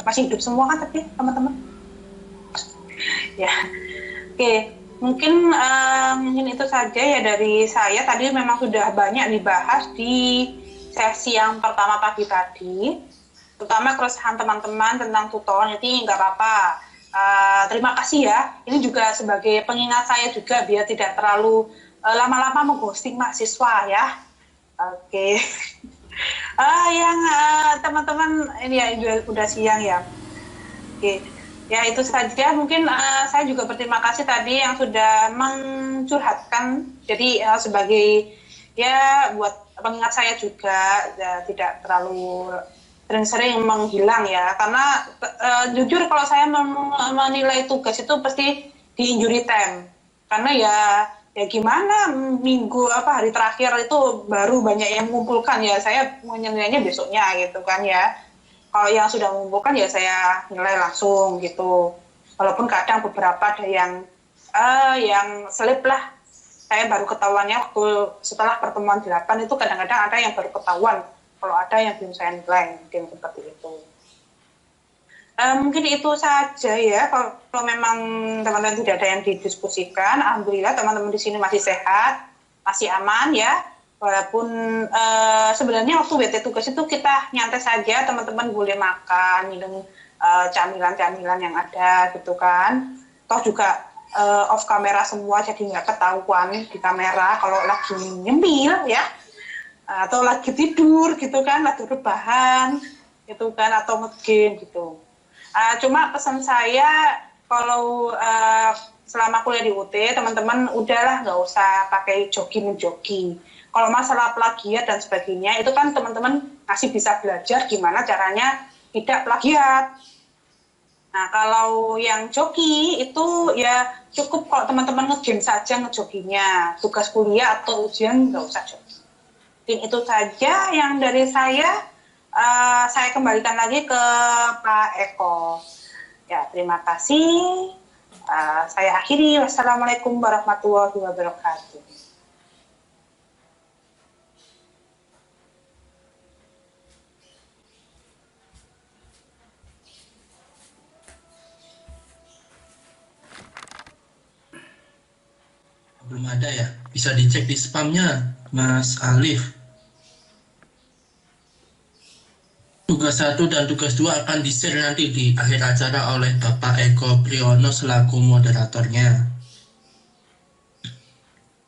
Masih hidup semua kan tapi teman-teman? Ya, oke. Mungkin itu saja ya dari saya. Tadi memang sudah banyak dibahas di sesi yang pertama pagi tadi. Terutama keresahan teman-teman tentang tutor, jadi nggak apa-apa. Terima kasih ya. Ini juga sebagai pengingat saya juga biar tidak terlalu lama-lama mengghosting mahasiswa ya. Oke. Yang teman-teman ini ya udah siang ya. Oke. Ya itu saja. Mungkin saya juga berterima kasih tadi yang sudah mencurhatkan. Jadi sebagai ya buat pengingat saya juga tidak terlalu sering-sering menghilang ya, karena jujur kalau saya menilai tugas itu pasti di injury time, Karena ya gimana, hari terakhir itu baru banyak yang mengumpulkan, ya saya menilainya besoknya gitu kan ya. Kalau yang sudah mengumpulkan ya saya nilai langsung gitu. Walaupun kadang beberapa ada yang selip lah. Saya baru ketahuannya waktu setelah pertemuan 8 itu kadang-kadang ada yang baru ketahuan. Kalau ada yang belum saya nilai, mungkin seperti itu. Mungkin itu saja ya. Kalau memang teman-teman tidak ada yang didiskusikan, alhamdulillah teman-teman di sini masih sehat, masih aman ya. Walaupun sebenarnya waktu WT tugas itu kita nyantai saja, teman-teman boleh makan, minum camilan-camilan yang ada gitu kan. Toh juga off kamera semua, jadi nggak ketahuan di kamera kalau lagi nyemil ya, atau lagi tidur gitu kan, lagi rebahan gitu kan, atau nge-game gitu. Cuma pesan saya kalau selama kuliah di UT, teman-teman udahlah nggak usah pakai jogging. Kalau masalah plagiat dan sebagainya, itu kan teman-teman masih bisa belajar gimana caranya tidak plagiat. Nah, kalau yang joki itu ya cukup kalau teman-teman nge-game saja nge-joggingnya. Tugas kuliah atau ujian nggak usah jogging. Dan itu saja yang dari saya. Saya kembalikan lagi ke Pak Eko. Ya, terima kasih. Saya akhiri. Wassalamualaikum warahmatullahi wabarakatuh. Belum ada ya? Bisa dicek di spamnya, Mas Alif. Tugas 1 dan tugas 2 akan di-share nanti di akhir acara oleh Bapak Eko Priyono selaku moderatornya.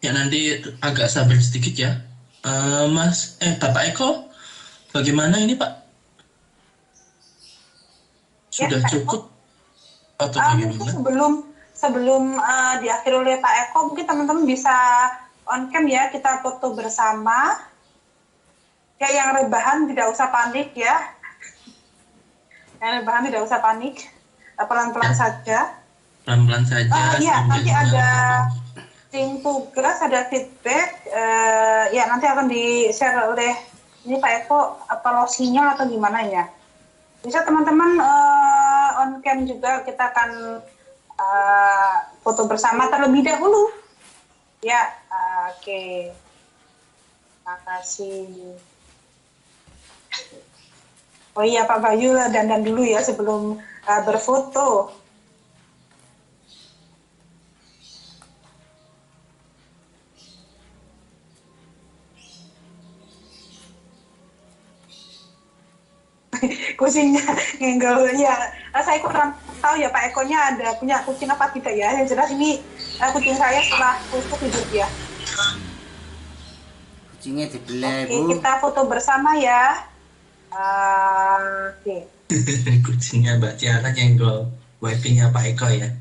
Ya nanti agak sabar sedikit ya. Bapak Eko, bagaimana ini Pak? Sudah ya, cukup? Atau bagaimana? Sebelum diakhiri oleh Pak Eko, mungkin teman-teman bisa on cam ya, kita foto bersama. Ya, yang rebahan tidak usah panik ya. Yang rebahan tidak usah panik. Pelan-pelan saja. Pelan-pelan saja. Iya, nanti ada tim tugas, ada feedback. Ya, nanti akan di-share oleh ini Pak Eko, apa sinyal atau gimana ya. Bisa teman-teman on cam juga, kita akan foto bersama terlebih dahulu. Ya, oke. Terima kasih. Oh iya Pak Bayu, dandan dulu ya sebelum berfoto. Kucingnya ngenggol ya. Saya kurang tahu ya Pak Ekonya ada punya kucing apa tidak ya. Yang jelas ini kucing saya setelah kusuk hidup ya. Kucingnya dibelah, Oke, Bu. kita foto bersama ya. Oke. Kucingnya Mbak Tiara nyenggol wifi-nya Pak Eko ya.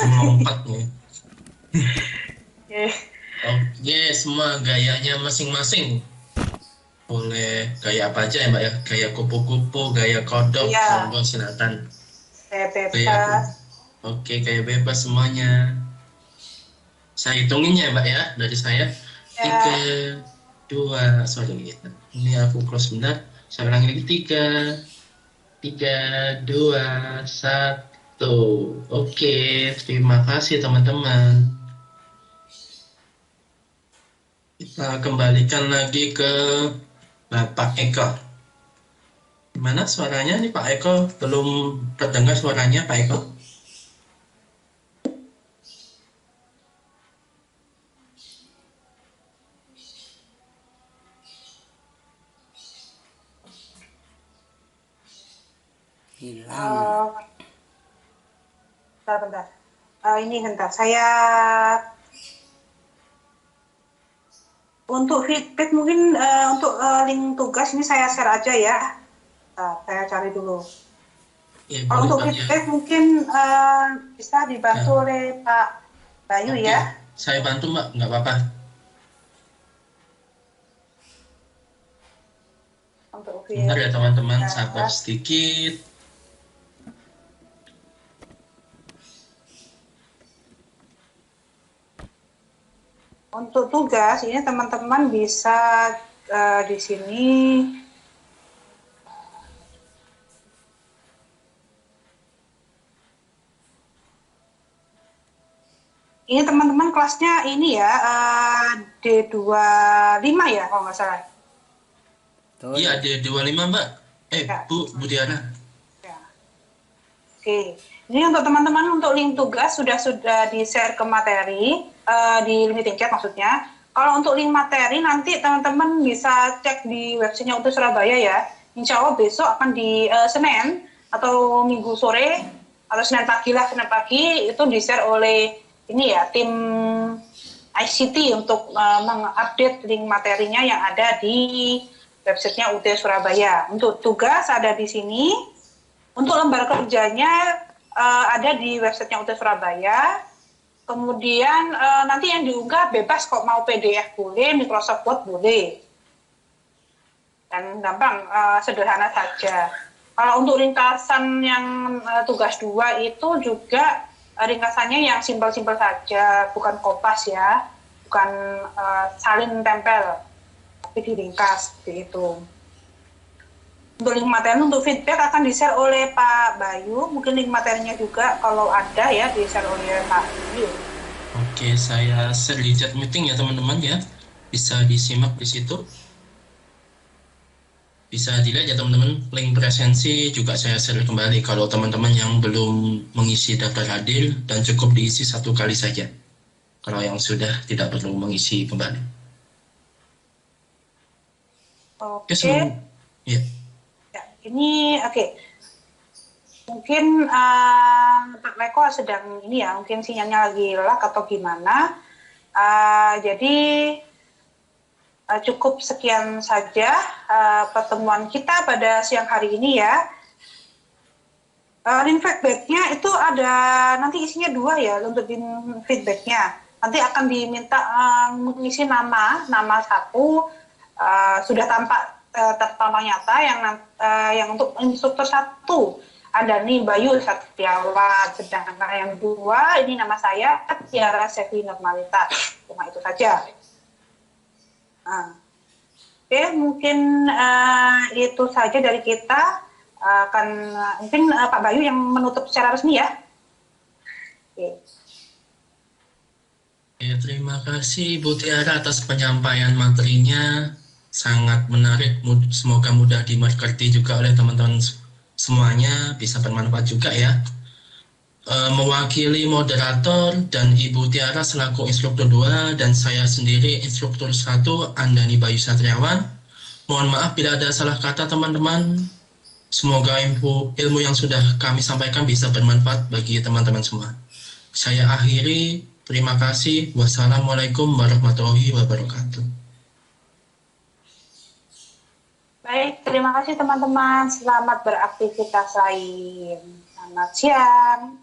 Melompatnya. Oke, semua gayanya masing-masing. Boleh gaya apa aja ya Mbak ya? Gaya kupu-kupu, gaya kodok, monggo silakan. Gaya bebas. Oke, gaya bebas semuanya. Saya hitungin ya Mbak ya, dari saya. 3, 2, sorry. Ini aku close bentar. Saya ulangi lagi 3, 2, 1. Oke, terima kasih teman-teman. Kita kembalikan lagi ke Bapak Eko. Gimana suaranya nih Pak Eko? Belum terdengar suaranya Pak Eko? Hilang. Bentar. Ini bentar. Saya untuk feedback mungkin untuk link tugas ini saya share aja ya. Saya cari dulu. Ya, kalau untuk feedback ya. Mungkin bisa dibantu oleh Pak Bayu ya. Saya bantu Mbak, nggak apa-apa. Bentar ya teman-teman, sabar sedikit. tugas, ini teman-teman bisa di sini. Ini teman-teman kelasnya ini ya, D25 ya kalau nggak salah. Iya, D25 Mbak. Ya. Bu Diana. Ya. Oke, ini untuk teman-teman untuk link tugas sudah di-share ke materi, di limiting chat maksudnya. Kalau untuk link materi nanti teman-teman bisa cek di websitenya UT Surabaya ya. Insya Allah besok akan di Senin atau Minggu sore atau Senin pagi itu di-share oleh ini ya tim ICT untuk mengupdate link materinya yang ada di websitenya UT Surabaya. Untuk tugas ada di sini. Untuk lembar kerjanya ada di websitenya UT Surabaya. Kemudian nanti yang diunggah bebas kok, mau PDF boleh, Microsoft Word boleh. Dan gampang, sederhana saja. Kalau untuk ringkasan yang tugas 2 itu juga ringkasannya yang simpel-simpel saja, bukan kopas ya, bukan salin tempel, tapi diringkas seperti itu. Untuk link materi untuk feedback akan di-share oleh Pak Bayu, mungkin link materinya juga kalau ada ya di-share oleh Pak Bayu. Oke, saya share di chat meeting ya teman-teman ya, bisa disimak di situ. Bisa dilihat ya teman-teman, link presensi juga saya share kembali kalau teman-teman yang belum mengisi daftar hadir dan cukup diisi 1 kali saja. Kalau yang sudah tidak perlu mengisi kembali. Oke. Ya. Ya, ini oke. Mungkin Pak Meko sedang ini ya, mungkin sinyalnya lagi lag atau gimana. Jadi cukup sekian saja pertemuan kita pada siang hari ini ya. Link feedbacknya itu ada nanti isinya 2 ya untuk link feedbacknya. Nanti akan diminta mengisi nama 1 sudah tertampang nyata yang untuk instruktur 1 ada nih Bayu Satriawan, sedangkan yang 2 ini nama saya Tiara Sevi Normalitas. Cuma itu saja. Oke, mungkin itu saja dari kita. Mungkin Pak Bayu yang menutup secara resmi ya. Oke. Ya, terima kasih Ibu Tiara atas penyampaian materinya, sangat menarik. Semoga mudah dimengerti juga oleh teman-teman semuanya, bisa bermanfaat juga ya. Mewakili moderator dan Ibu Tiara selaku instruktur 2 dan saya sendiri instruktur 1 Andani Bayu Satriawan. Mohon maaf bila ada salah kata teman-teman. Semoga ilmu yang sudah kami sampaikan bisa bermanfaat bagi teman-teman semua. Saya akhiri, terima kasih. Wassalamualaikum warahmatullahi wabarakatuh. Baik, terima kasih teman-teman. Selamat beraktivitas lain. Selamat siang.